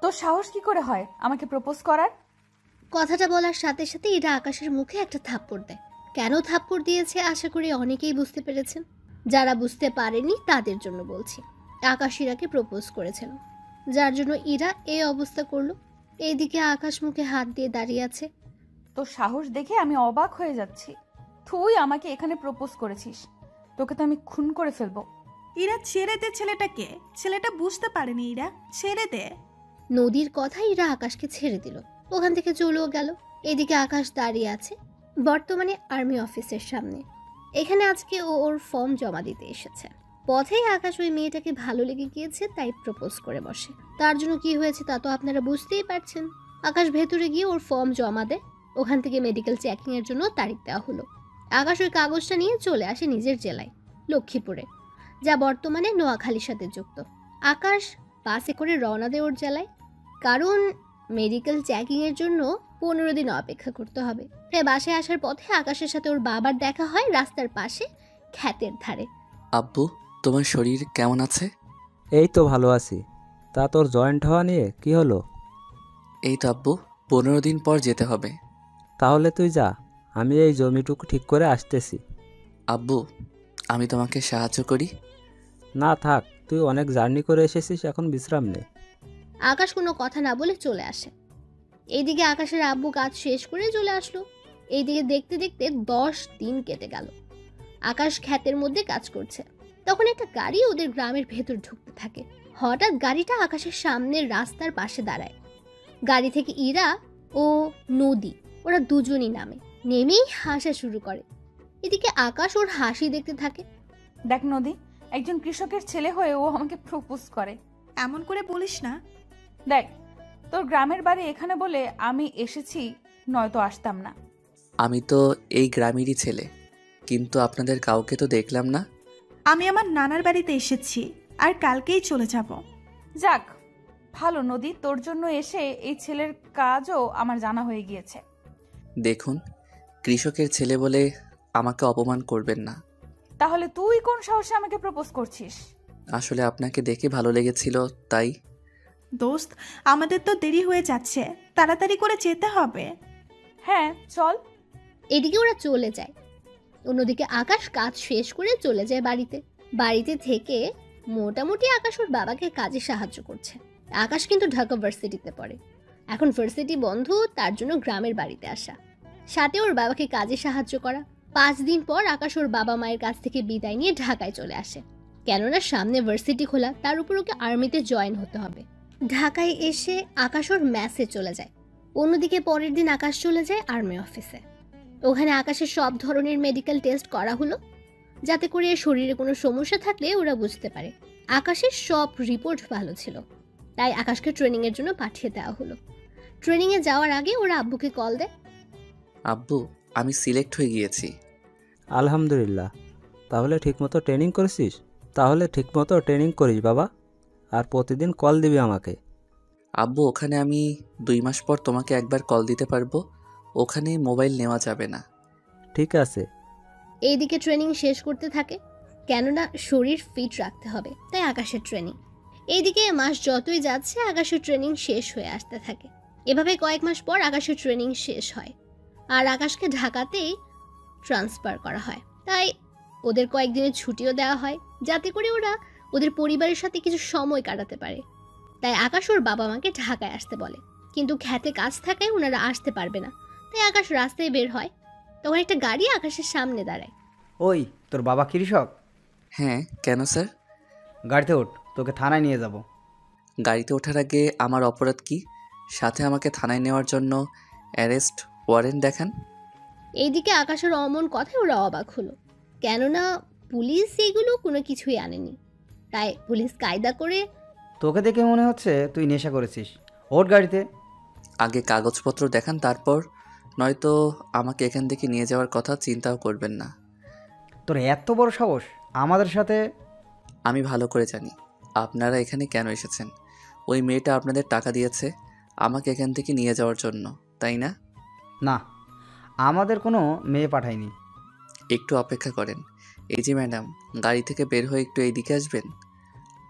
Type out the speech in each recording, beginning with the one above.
তোর সাহস কি করে হয় আমাকে প্রপোজ করার? কথাটা বলার সাথে সাথে ইরা আকাশের মুখে একটা থাপ্পড় দেয়। কেন থাপ্পড় দিয়েছে আশা করি অনেকেই বুঝতে পেরেছেন। যারা বুঝতে পারেনি তাদের জন্য বলছি। আকাশ ইরাকে প্রপোজ করেছিল, যার জন্য ইরা এই অবস্থা করলো। এইদিকে আকাশ মুখে হাত দিয়ে দাঁড়িয়ে আছে। তোর সাহস দেখে আমি অবাক হয়ে যাচ্ছি। তুই আমাকে এখানে প্রপোজ করেছিস, তোকে তো আমি খুন করে ফেলবো। ইরা ছেড়ে দে ছেলেটাকে, ছেলেটা বুঝতে পারেনি। ইরা ছেড়ে দে। নদীর কথা ইরা আকাশকে ছেড়ে দিল, ওখান থেকে চলেও গেল। এদিকে আকাশ দাঁড়িয়ে আছে বর্তমানে আর্মি অফিসের সামনে। এখানে আজকে ও ওর ফর্ম জমা দিতে এসেছে। পথেই আকাশ ওই মেয়েটাকে ভালো লেগে গিয়েছে, তাই প্রপোজ করে বসে। তার জন্য কি হয়েছে তা তো আপনারা বুঝতেই পারছেন। আকাশ ভেতরে গিয়ে ওর ফর্ম জমা দেয়। ওখান থেকে মেডিকেল চেকিং এর জন্য তারিখ দেওয়া হলো। আকাশ ওই কাগজটা নিয়ে চলে আসে নিজের জেলায়, লক্ষ্মীপুরে, যা বর্তমানে নোয়াখালীর সাথে যুক্ত। আকাশ বাসে করে রওনা দেয় ওর জেলায়, কারণ মেডিকেল চেকিং এর জন্য 15 দিন অপেক্ষা করতে হবে। তাই বাসায় আসার পথে আকাশের সাথে ওর বাবার দেখা হয় রাস্তার পাশে ক্ষেতের ধারে। আব্বু, তোমার শরীর কেমন আছে? এই তো ভালো আছি। তা তোর জয়েন্ট হওয়া নিয়ে কি হলো? এই তো আব্বু, 15 দিন পর যেতে হবে। তাহলে তুই যা, আমি এই জমিটুকু ঠিক করে আসতেছি। আব্বু, আমি তোমাকে সাহায্য করি? না থাক, তুই অনেক জার্নি করে এসেছিস, এখন বিশ্রাম নে। আকাশ কোনো কথা না বলে চলে আসে। এইদিকে আকাশের আব্বু কাজ শেষ করে চলে আসলো। এইদিকে দেখতে দেখতে 10 দিন কেটে গেল। আকাশ ক্ষেতের মধ্যে কাজ করছে, তখন একটা গাড়ি ওদের গ্রামের ভেতর ঢুকতে থাকে। হঠাৎ গাড়িটা আকাশের সামনের রাস্তার পাশে দাঁড়ায়। গাড়ি থেকে ইরা ও নদী, ওরা দুজনই নামে। নেমেই হাসা শুরু করে। এদিকে আকাশ ওর হাসি দেখতে থাকে। দেখ নদী, একজন কৃষকের ছেলে হয়ে ও আমাকে প্রপোজ করে। এমন করে বলিস না। দেখ, তোর গ্রামের বাড়ি এখানে বলে আমি এসেছি, নয়তো আসতাম না। আমি তো এই গ্রামেরই ছেলে, কিন্তু আপনাদের কাউকে তো দেখলাম না। আমি আমার নানার বাড়িতে এসেছি, আর কালকেই চলে যাব। যাক ভালো নদী, তোর জন্য এসে এই ছেলের কাজও আমার জানা হয়ে গিয়েছে। দেখুন, কৃষকের ছেলে বলে আমাকে অপমান করবেন না। তাহলে তুই কোন সাহসে আমাকে প্রপোজ করছিস? আসলে আপনাকে দেখে ভালো লেগেছিল, তাই। দোস্ত, আমাদের তো দেরি হয়ে যাচ্ছে, তাড়াতাড়ি করে যেতে হবে। হ্যাঁ চল। এদিকে ওরা চলে যায়। অন্যদিকে আকাশ কাজ শেষ করে চলে যায় বাড়িতে। বাড়িতে থেকে মোটামুটি আকাশ ওর বাবাকে কাজে সাহায্য করছে। আকাশ কিন্তু ঢাকা ভার্সিটিতে পড়ে। এখন ভার্সিটি বন্ধ, তার জন্য গ্রামের বাড়িতে আসা, সাথে ওর বাবাকে কাজে সাহায্য করা। 5 দিন পর আকাশ ওর বাবা মায়ের কাছ থেকে বিদায় নিয়ে ঢাকায় চলে আসে, কেননা সামনে ভার্সিটি খোলা, তার উপর ওকে আর্মিতে জয়েন হতে হবে। ঢাকায় এসে আকাশ ওর ম্যাসে চলে যায়। অন্যদিকে পরের দিন আকাশ চলে যায় আর্মি অফিসে। ওখানে আকাশের সব ধরনের মেডিকেল টেস্ট করা হলো, যাতে করে শরীরে কোনো সমস্যা থাকলে ওরা বুঝতে পারে। আকাশের সব রিপোর্ট ভালো ছিল, তাই আকাশকে ট্রেনিংয়ের জন্য পাঠিয়ে দেওয়া হলো। ট্রেনিংয়ে যাওয়ার আগে ওরা আব্বুকে কল দেয়। আব্বু, আমি সিলেক্ট হয়ে গিয়েছি। আলহামদুলিল্লাহ। তাহলে ঠিকমতো ট্রেনিং করেছিস? তাহলে ঠিকমতো ট্রেনিং করিস বাবা, আর প্রতিদিন কল দিবি আমাকে। আব্বু, ওখানে আমি 2 মাস পর তোমাকে একবার কল দিতে পারবো। ওখানে মোবাইল নেওয়া যাবে না। ঠিক আছে। এইদিকে ট্রেনিং শেষ করতে থাকে, কেননা শরীর ফিট রাখতে হবে, তাই আকাশের ট্রেনিং। এইদিকে মাস যতই যাচ্ছে আকাশের ট্রেনিং শেষ হয়ে আসতে থাকে। এভাবে কয়েক মাস পর আকাশের ট্রেনিং শেষ হয়, আর আকাশকে ঢাকাতেই ট্রান্সফার করা হয়। তাই ওদের কয়েকদিনের ছুটিও দেওয়া হয়, যাতে করে ওরা ওদের পরিবারের সাথে কিছু সময় কাটাতে পারে। তাই আকাশ ওর বাবা মাকে ঢাকায় আসতে বলে, কিন্তু খেতে কাজ থাকায় ওনারা আসতে পারবে না। তাই আকাশ রাস্তায় বের হয়, তখন একটা গাড়ি আকাশের সামনে দাঁড়ায়। ওই, তোর বাবা কৃষক? হ্যাঁ, কেন স্যার? গাড়িতে ওঠ, তোকে থানায় নিয়ে যাব। গাড়িতে ওঠার আগে আমার অপরাধ কি? সাথে আমাকে থানায় নেওয়ার জন্য অ্যারেস্ট ওয়ারেন্ট দেখান। এইদিকে আকাশের অমন কথায় ওরা অবাক হলো, কেননা পুলিশ এগুলো কোনো কিছুই আনেনি। তাই পুলিশ কায়দা করে, তোকে দেখে মনে হচ্ছে তুই নেশা করেছিস, ওঠ গাড়িতে। আগে কাগজপত্র দেখান, তারপর, নয়তো আমাকে এখান থেকে নিয়ে যাওয়ার কথা চিন্তাও করবেন না। তোর এত বড় সাহস আমাদের সাথে? আমি ভালো করে জানি আপনারা এখানে কেন এসেছেন। ওই মেয়েটা আপনাদের টাকা দিয়েছে আমাকে এখান থেকে নিয়ে যাওয়ার জন্য, তাই না? না, আমাদের কোনো মেয়ে পাঠায়নি। একটু অপেক্ষা করেন। এই যে ম্যাডাম, গাড়ি থেকে বের হয়ে একটু এইদিকে আসবেন।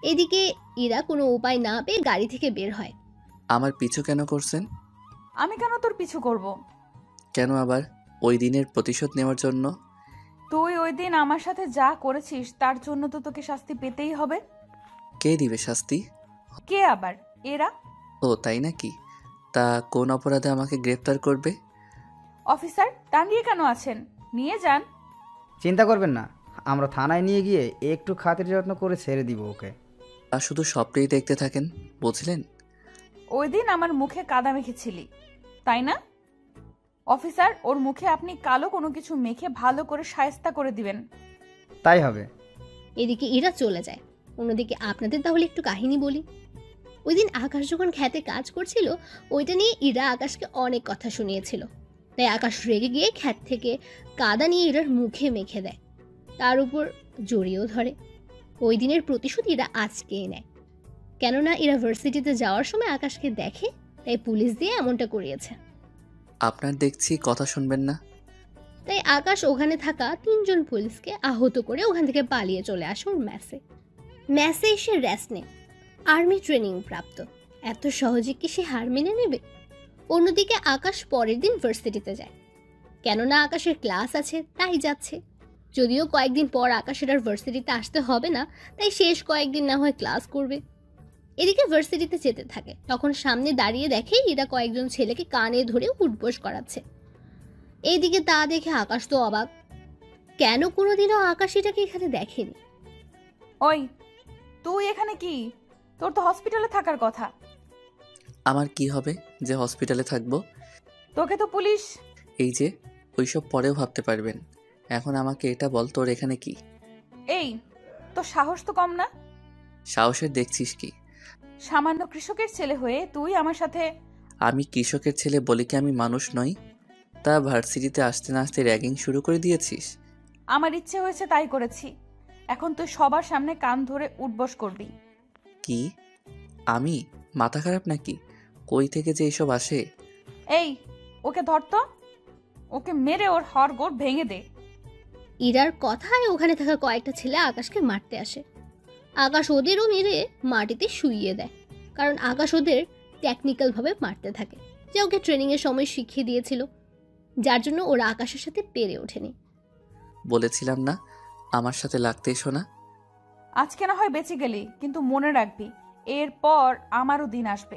এদিকে ইরা কোনো উপায় না পেয়ে গাড়ি থেকে বের হয়। আমার পিছু কেন করছেন? আমি কেন তোর পিছু করব? কেন আবার? ওই দিনের প্রতিশোধ নেওয়ার জন্য? তুই ওই দিন আমার সাথে যা করেছিস তার জন্য তো তোকে শাস্তি পেতেই হবে। কে দিবে শাস্তি? কে আবার? এরা। ও তাই নাকি? তা কোন অপরাধে আমাকে গ্রেফতার করবে? অফিসার টাঙ্গিয়ে কেন আছেন? নিয়ে যান। চিন্তা করবেন না, আমরা থানায় নিয়ে গিয়ে একটু খাতির যত্ন করে ছেড়ে দিব ওকে। আর শুধু স্বপ্নেই দেখতে থাকেন, বুঝলেন? ওই দিন আমার মুখে কাদা মেখেছিলি, তাই না? অফিসার, ওর মুখে আপনি কালো কোনো কিছু মেখে ভালো করে শায়েস্তা করে দিবেন। তাই হবে। এদিকে ইরা চলে যায়। অন্যদিকে আপনাদের তাহলে একটু কাহিনী বলি। ওই দিন আকাশ যখন খেতে কাজ করছিল, ওইটা নিয়ে ইরা আকাশকে অনেক কথা শুনিয়েছিল। তাই আকাশ রেগে গিয়ে ক্ষেত থেকে কাদা নিয়ে ইরার মুখে মেখে দেয়, তার উপর জড়িয়েও ধরে। ওই দিনের প্রতিশোধ ইরা আজকেই নেয়। কেননা ইরা ভার্সিটিতে যাওয়ার সময় আকাশকে দেখে, তাই পুলিশ দিয়ে এমনটা করিয়েছে। আপনার দেখছি কথা শুনবেন না। তাই আকাশ ওখানে থাকা 3জন পুলিশকে আহত করে ওখান থেকে পালিয়ে চলে আসে ওর ম্যাসে। ম্যাসে এসে রেস্ট নেয়। আর্মি ট্রেনিং প্রাপ্ত, এত সহজে কি সে হার মেনে নেবে? অন্যদিকে আকাশ পরের দিন ভার্সিটিতে যায়। কেননা আকাশের ক্লাস আছে তাই যাচ্ছে। যদিও কয়েকদিন পর আকাশের আর ভার্সিটিতে আসতে হবে না, তাই শেষ কয়েকদিন না হয় ক্লাস করবে। এদিকে ভার্সিটিতে যেতে থাকে, তখন সামনে দাঁড়িয়ে দেখে এরা কয়েকজন ছেলেকে কানে ধরে উঠবোস করাচ্ছে। এইদিকে তা দেখে আকাশ তো অবাক, কেন কোনোদিনও আকাশ এটাকে এখানে দেখেনি। ওই, তুই এখানে কি? তোর তো হসপিটালে থাকার কথা। আমার কি হবে যে হসপিটালে থাকবো? তোকে তো পুলিশ। এই যে ওইসব পরেও ভাবতে পারবেন, এখন আমাকে এটা বল, তোর এখানে কি? এই, তোর সাহস তো কম না? সাহসের দেখছিস কি? সামান্য কৃষকের ছেলে হয়ে তুই আমার সাথে। আমি কৃষকের ছেলে বলে কি আমি মানুষ নই? তা ভার্সিটিতে আসতে না আসতে র্যাগিং শুরু করে দিয়েছিস? আমার ইচ্ছে হয়েছে তাই করেছি। এখন তুই সবার সামনে কান ধরে উঠবস করবি। কি? আমি মাথা খারাপ নাকি? কই থেকে যে এসব আসে? এই, ওকে ধর তো, ওকে মেরে ওর হাড়গোড় ভেঙে দে। ইরার কথায় ওখানে থাকা কয়েকটা ছেলে আকাশকে মারতে আসে। আকাশ ওদেরও মেরে মাটিতে শুইয়ে দেয়, কারণ আকাশ ওদের টেকনিক্যালভাবে মারতে থাকে, যে ওকে ট্রেনিংয়ের সময় শিখিয়ে দিয়েছিল, যার জন্য ওরা আকাশের সাথে পেরে ওঠেনি। বলেছিলাম না আমার সাথে লাগতে এসো না? আজকে না হয় বেঁচে গেলি, কিন্তু মনে রাখবি এরপর আমারও দিন আসবে।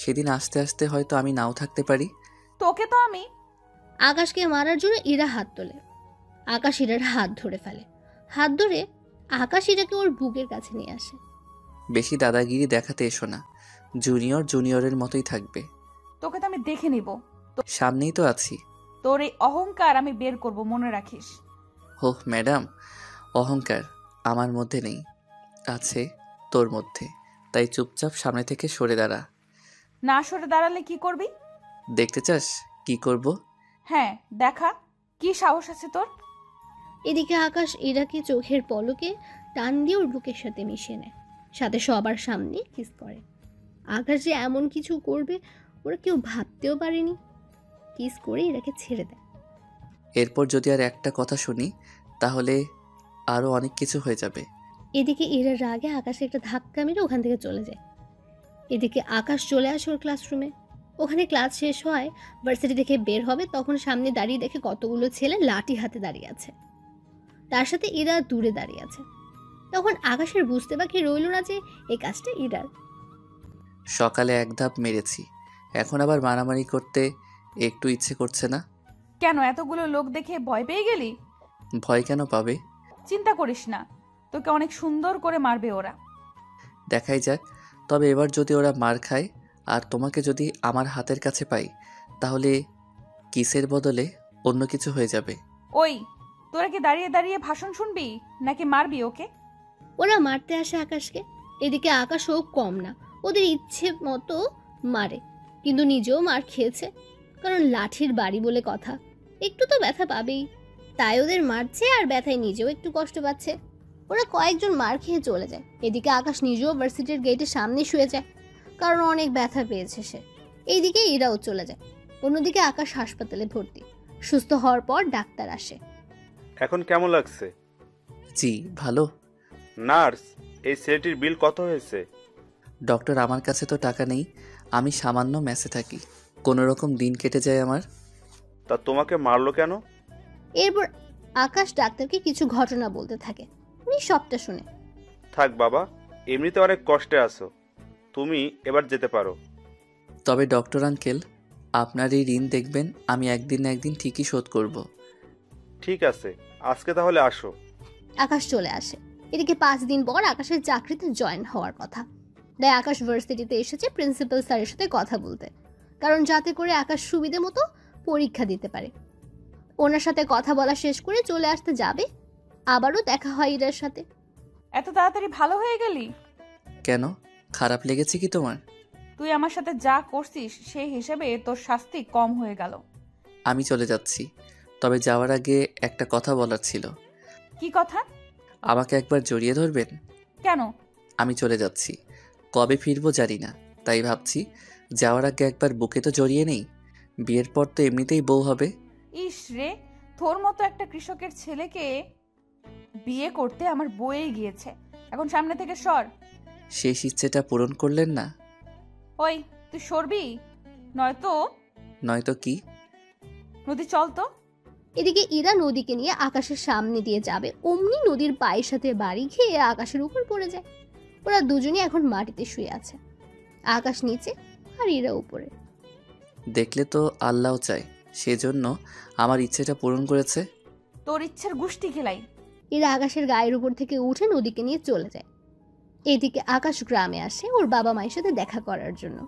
সেদিন আসতে আসতে হয়তো আমি নাও থাকতে পারি। তোকে তো আমি। আকাশকে মারার জন্য ইরা হাত তোলে। আকাশ ইরার হাত ধরে ফেলে। হাত ধরে আকাশ ইরাকে ওর বুকের কাছে নিয়ে আসে। বেশি দাদাগিরি দেখাতে এসো না, জুনিয়র জুনিয়রের মতোই থাকবে। তোকে তো আমি দেখে নিব। সামনেই তো আছি। তোর এই অহংকার আমি বের করব, মনে রাখিস। হোহ ম্যাডাম, অহংকার আমার মধ্যে নেই, আছে তোর মধ্যে। তাই চুপচাপ সামনে থেকে সরে দাঁড়া। না সরে দাঁড়ালে কি করবি? দেখতে চাস কি করব? হ্যাঁ দেখা, কি সাহস আছে তোর? এদিকে আকাশ ইরাকে চোখের পলকে টান দিয়ে ওর বুকের সাথে মিশিয়ে নেয়, সাথে সবার সামনে কিস করে। আকাশ যে এমন কিছু করবে ওরা কেউ ভাবতেও পারেনি। কিস করে ইরাকে ছেড়ে দেয়। এরপর যদি আর একটা কথা শুনি তাহলে আরও অনেক কিছু হয়ে যাবে। এদিকে ইরার রাগে আকাশে একটা ধাক্কা মেরে ওখান থেকে চলে যায়। এদিকে আকাশ চলে আসে ওর ক্লাসরুমে। ওখানে ক্লাস শেষ হয়, ভার্সিটি থেকে বের হবে, তখন সামনে দাঁড়িয়ে দেখে কতগুলো ছেলে লাঠি হাতে দাঁড়িয়ে আছে, তার সাথে ইরা দূরে দাঁড়িয়ে আছে। তখন আকাশের বুঝতে বাকি রইল না যে এই কাজটা ইরার। সকালে এক ধাপ মেরেছি, এখন আবার মারামারি করতে একটু ইচ্ছে করছে না। কেন এতগুলো লোক দেখে ভয় পেয়ে গেলি? ভয় কেন পাবে? চিন্তা করিস না, তোকে অনেক সুন্দর করে মারবে ওরা। দেখাই যাক। তবে এবার যদি ওরা মার খায় আর তোমাকে যদি আমার হাতের কাছে পাই, তাহলে কিসের বদলে অন্য কিছু হয়ে যাবে। ওই, তোরা কি দাঁড়িয়ে দাঁড়িয়ে ভাষণ শুনবি নাকি মারবি ওকে? ওরা মারতে আসে আকাশকে। এদিকে আকাশও কম না, ওদের ইচ্ছে মতো মারে, কিন্তু নিজেও মার খেয়েছে, কারণ লাঠির বাড়ি বলে কথা, একটু তো ব্যথা পাবেই। তাই ওদের মারছে আর ব্যথায় নিজেও একটু কষ্ট পাচ্ছে। ওরা কয়েকজন মার খেয়ে চলে যায়। এদিকে আকাশ নিজেও ভার্সিটির গেটের সামনে শুয়ে যায়, কারণ অনেক ব্যথা পেয়েছে সে। এইদিকে ইরাও চলে যায়। অন্যদিকে আকাশ হাসপাতালে ভর্তি। সুস্থ হওয়ার পর ডাক্তার আসে। এখন কেমন লাগছে? জি ভালো। নার্স, এই ছেলেটির বিল কত হয়েছে? ডক্টর, আমার কাছে তো টাকা নেই, আমি সামান্য মেসে থাকি, কোনো রকম দিন কেটে যায় আমার। তা তোমাকে মারলো কেন? এরপর আকাশ ডাক্তারকে কিছু ঘটনা বলতে থাকে। উনি সবটা শুনে। থাক বাবা, এমনিতে অনেক কষ্টে আছো, তুমি এবার যেতে পারো। তবে ডক্টর আঙ্কেল, আপনার এই ঋণ দেখবেন আমি একদিন না একদিন ঠিকই শোধ করব। ঠিক আছে, আজকে তাহলে আসো। আকাশ চলে আসে। এদিকে 5 দিন পর আকাশের চাকরিতে জয়েন হওয়ার কথা। তাই আকাশ ভার্সিটিতে এসেছে প্রিন্সিপাল স্যারের সাথে কথা বলতে, কারণ যাতে করে আকাশ সুবিধে মতো পরীক্ষা দিতে পারে। ওনার সাথে কথা বলা শেষ করে চলে আসতে যাবে, আবারও দেখা হয় ইরার সাথে। এত তাড়াতাড়ি ভালো হয়ে গেলি? কেন, খারাপ লেগেছে কি তোমার? তুই আমার সাথে যা করছিস সেই হিসেবে তোর শাস্তি কম হয়ে গেল। আমি চলে যাচ্ছি, তবে যাওয়ার আগে একটা কথা বলার ছিল। কি কথা? আমাকে একবার জড়িয়ে ধরবেন? কেন? আমি চলে যাচ্ছি, কবে ফিরবো জানি না, তাই ভাবছি যাওয়ার আগে একবার বুকে তো জড়িয়ে নেই। বিয়ের পর তো এমনিতেই বউ হবে। ইস রে, তোর মতো একটা কৃষকের ছেলেকে বিয়ে করতে আমার বয়ে গিয়েছে। এখন সামনে থেকে সর। শেষ ইচ্ছেটা পূরণ করলেন না? ওই, তুই সরবি নয়তো। নয়তো কি? নদী চল তো। এদিকে ইরা নদীকে নিয়ে আকাশের সামনে দিয়ে যাবে, অমনি নদীর পায়ের সাথে বাড়ি খেয়ে আকাশের উপর পড়ে যায়। ওরা দুজনই এখন মাটিতে শুয়ে আছে, আকাশ নিচে আর ইরা উপরে। দেখলে তো আল্লাহ চায়, সেজন্য আমার ইচ্ছেটা পূরণ করেছে। তোর ইচ্ছের গুষ্টি খেলাই। ইরা আকাশের গায়ের উপর থেকে উঠে নদীকে নিয়ে চলে যায়। এদিকে আকাশ গ্রামে আসে ওর বাবা মায়ের সাথে দেখা করার জন্য।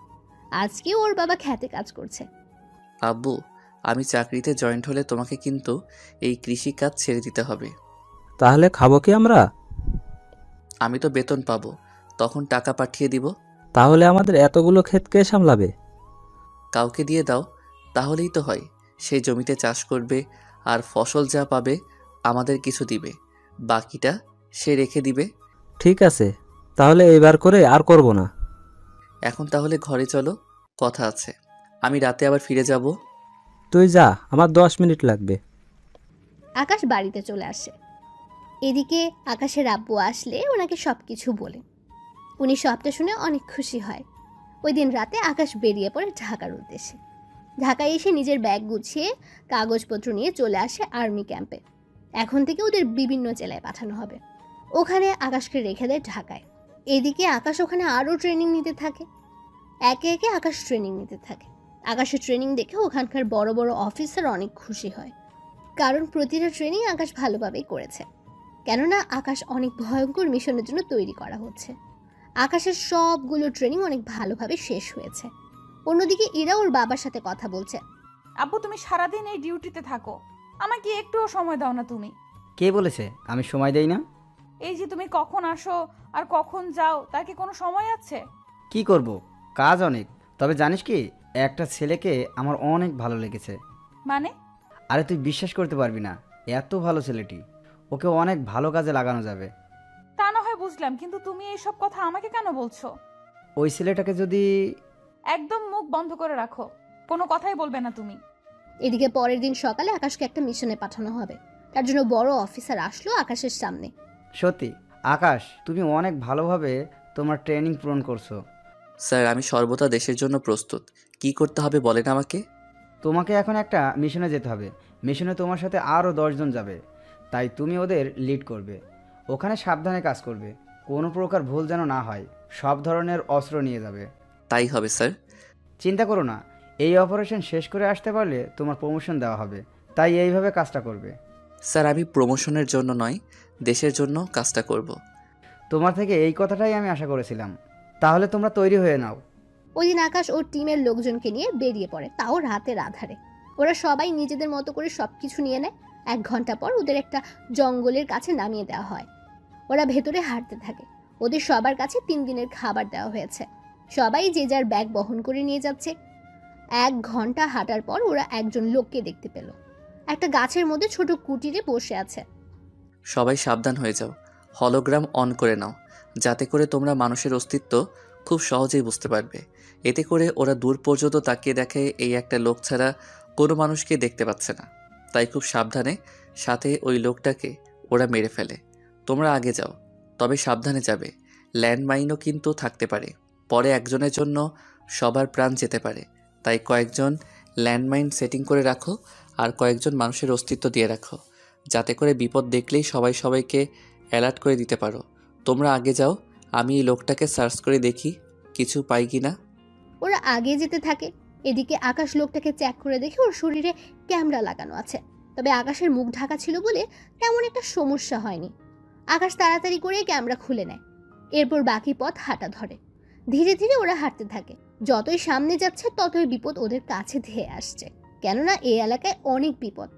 আজকে ওর বাবা খেতে কাজ করছে। আব্বু, আমি চাকরিতে জয়েন্ট হলে তোমাকে কিন্তু এই কৃষি কাজ ছেড়ে দিতে হবে। তাহলে খাবো কি আমরা? আমি তো বেতন পাবো, তখন টাকা পাঠিয়ে দিব। তাহলে আমাদের এতগুলো ক্ষেত কে সামলাবে? কাউকে দিয়ে দাও, তাহলেই তো হয়। সেই জমিতে চাষ করবে, আর ফসল যা পাবে আমাদের কিছু দিবে, বাকিটা সে রেখে দিবে। ঠিক আছে, তাহলে এইবার করে আর করব না। এখন তাহলে ঘরে চলো, কথা আছে। আমি রাতে আবার ফিরে যাব। তুই যা, আমার 10 মিনিট লাগবে। আকাশ বাড়িতে চলে আসে। এদিকে আকাশের আব্বু আসলে ওনাকে সবকিছু বলে। উনি সবটা শুনে অনেক খুশি হয়। ওই দিন রাতে আকাশ বেরিয়ে পড়ে ঢাকার উদ্দেশ্যে। ঢাকায় এসে নিজের ব্যাগ গুছিয়ে কাগজপত্র নিয়ে চলে আসে আর্মি ক্যাম্পে। এখন থেকে ওদের বিভিন্ন জেলায় পাঠানো হবে। ওখানে আকাশকে রেখে দেয় ঢাকায়। এদিকে আকাশ ওখানে আরও ট্রেনিং নিতে থাকে। একে একে আকাশ ট্রেনিং নিতে থাকে। আকাশের ট্রেনিং দেখে ওখানকার বড় বড় অফিসার অনেক খুশি হয়, কারণ প্রতিটা ট্রেনিং আকাশ ভালোভাবেই করেছে। কেননা আকাশ অনেক ভয়ঙ্কর মিশনের জন্য তৈরি করা হচ্ছে। আকাশের সবগুলো ট্রেনিং অনেক ভালোভাবে শেষ হয়েছে। অন্যদিকে ইরা ওর বাবার সাথে কথা বলছে। আব্বু, তুমি সারাদিন এই ডিউটিতে থাকো, আমাকে একটুও সময় দাও না তুমি? কে বলেছে আমি সময় দেই না? এই যে তুমি কখন আসো আর কখন যাও, তার কি কোনো সময় আছে? কি করব, কাজ অনেক। তবে জানিস কি, একটা ছেলেকে আমার অনেক ভালো লেগেছে। মানে? আরে তুই বিশ্বাস করতে পারবি না, এত ভালো ছেলেটি, ওকে অনেক ভালো কাজে লাগানো যাবে। তা না হয় বুঝলাম, কিন্তু তুমি এইসব কথা আমাকে কেন বলছো? ওই ছেলেটাকে যদি... একদম মুখ বন্ধ করে রাখো, কোনো কথাই বলবে না তুমি। এদিকে পরের দিন সকালে আকাশকে একটা মিশনে পাঠানো হবে। তার জন্য বড় অফিসার আসলো আকাশের সামনে। সত্যি আকাশ, তুমি অনেক ভালোভাবে তোমার ট্রেনিং পূরণ করছো। স্যার, আমি সর্বদা দেশের জন্য প্রস্তুত। কি করতে হবে বলেন আমাকে। তোমাকে এখন একটা মিশনে যেতে হবে। মিশনে তোমার সাথে আরও 10 জন যাবে, তাই তুমি ওদের লিড করবে। ওখানে সাবধানে কাজ করবে, কোনো প্রকার ভুল যেন না হয়। সব ধরনের অস্ত্র নিয়ে যাবে। তাই হবে স্যার। চিন্তা করো না, এই অপারেশন শেষ করে আসতে পারলে তোমার প্রমোশন দেওয়া হবে, তাই এইভাবে কাজটা করবে। স্যার, আমি প্রমোশনের জন্য নয়, দেশের জন্য কাজটা করব। তোমার থেকে এই কথাটাই আমি আশা করেছিলাম। তাহলে তোমরা তৈরি হয়ে নাও। ওই দিন আকাশ ওর টিমের লোকজনকে নিয়ে বেরিয়ে পড়ে, তাও রাতের আধারে। ওরা সবাই নিজেদের মতো করে সবকিছু নিয়ে নেয়। 1 ঘন্টা পর ওদের একটা জঙ্গলের কাছে নামিয়ে দেওয়া হয়। ওরা ভেতরে হাঁটতে থাকে। ওদের সবার কাছে 3 দিনের খাবার দেওয়া হয়েছে। সবাই যে যার ব্যাগ বহন করে নিয়ে যাচ্ছে। 1 ঘন্টা হাঁটার পর ওরা একজন লোককে দেখতে পেল। একটা গাছের মধ্যে ছোট কুটিরে বসে আছে। সবাই সাবধান হয়ে যাও, হলোগ্রাম অন করে নাও, যাতে করে তোমরা মানুষের অস্তিত্ব খুব সহজেই বুঝতে পারবে। এতে করে ওরা দূর পর্যন্ত তাকিয়ে দেখে এই একটা লোক ছাড়া কোনো মানুষকে দেখতে পাচ্ছে না। তাই খুব সাবধানে, সাথে ওই লোকটাকে ওরা মেরে ফেলে। তোমরা আগে যাও, তবে সাবধানে যাবে। ল্যান্ডমাইনও কিন্তু থাকতে পারে, পরে একজনের জন্য সবার প্রাণ যেতে পারে। তাই কয়েকজন ল্যান্ডমাইন সেটিং করে রাখো আর কয়েকজন মানুষের অস্তিত্ব দিয়ে রাখো, যাতে করে বিপদ দেখলেই সবাই সবাইকে অ্যালার্ট করে দিতে পারো। তোমরা আগে যাও, আমি এই লোকটাকে সার্চ করে দেখি কিছু পাই কি না। ওরা আগে যেতে থাকে। এদিকে আকাশ লোকটাকে চেক করে দেখে ওর শরীরে ক্যামেরা লাগানো আছে, তবে আকাশের মুখ ঢাকা ছিল বলে তেমন একটা সমস্যা হয়নি। আকাশ তাড়াতাড়ি করে ক্যামেরা খুলে নেয়, এরপর বাকি পথ হাঁটা ধরে। ধীরে ধীরে ওরা হাঁটতে থাকে। যতই সামনে যাচ্ছে ততই বিপদ ওদের কাছে ধেয়ে আসছে, কেননা এই এলাকায় অনেক বিপদ।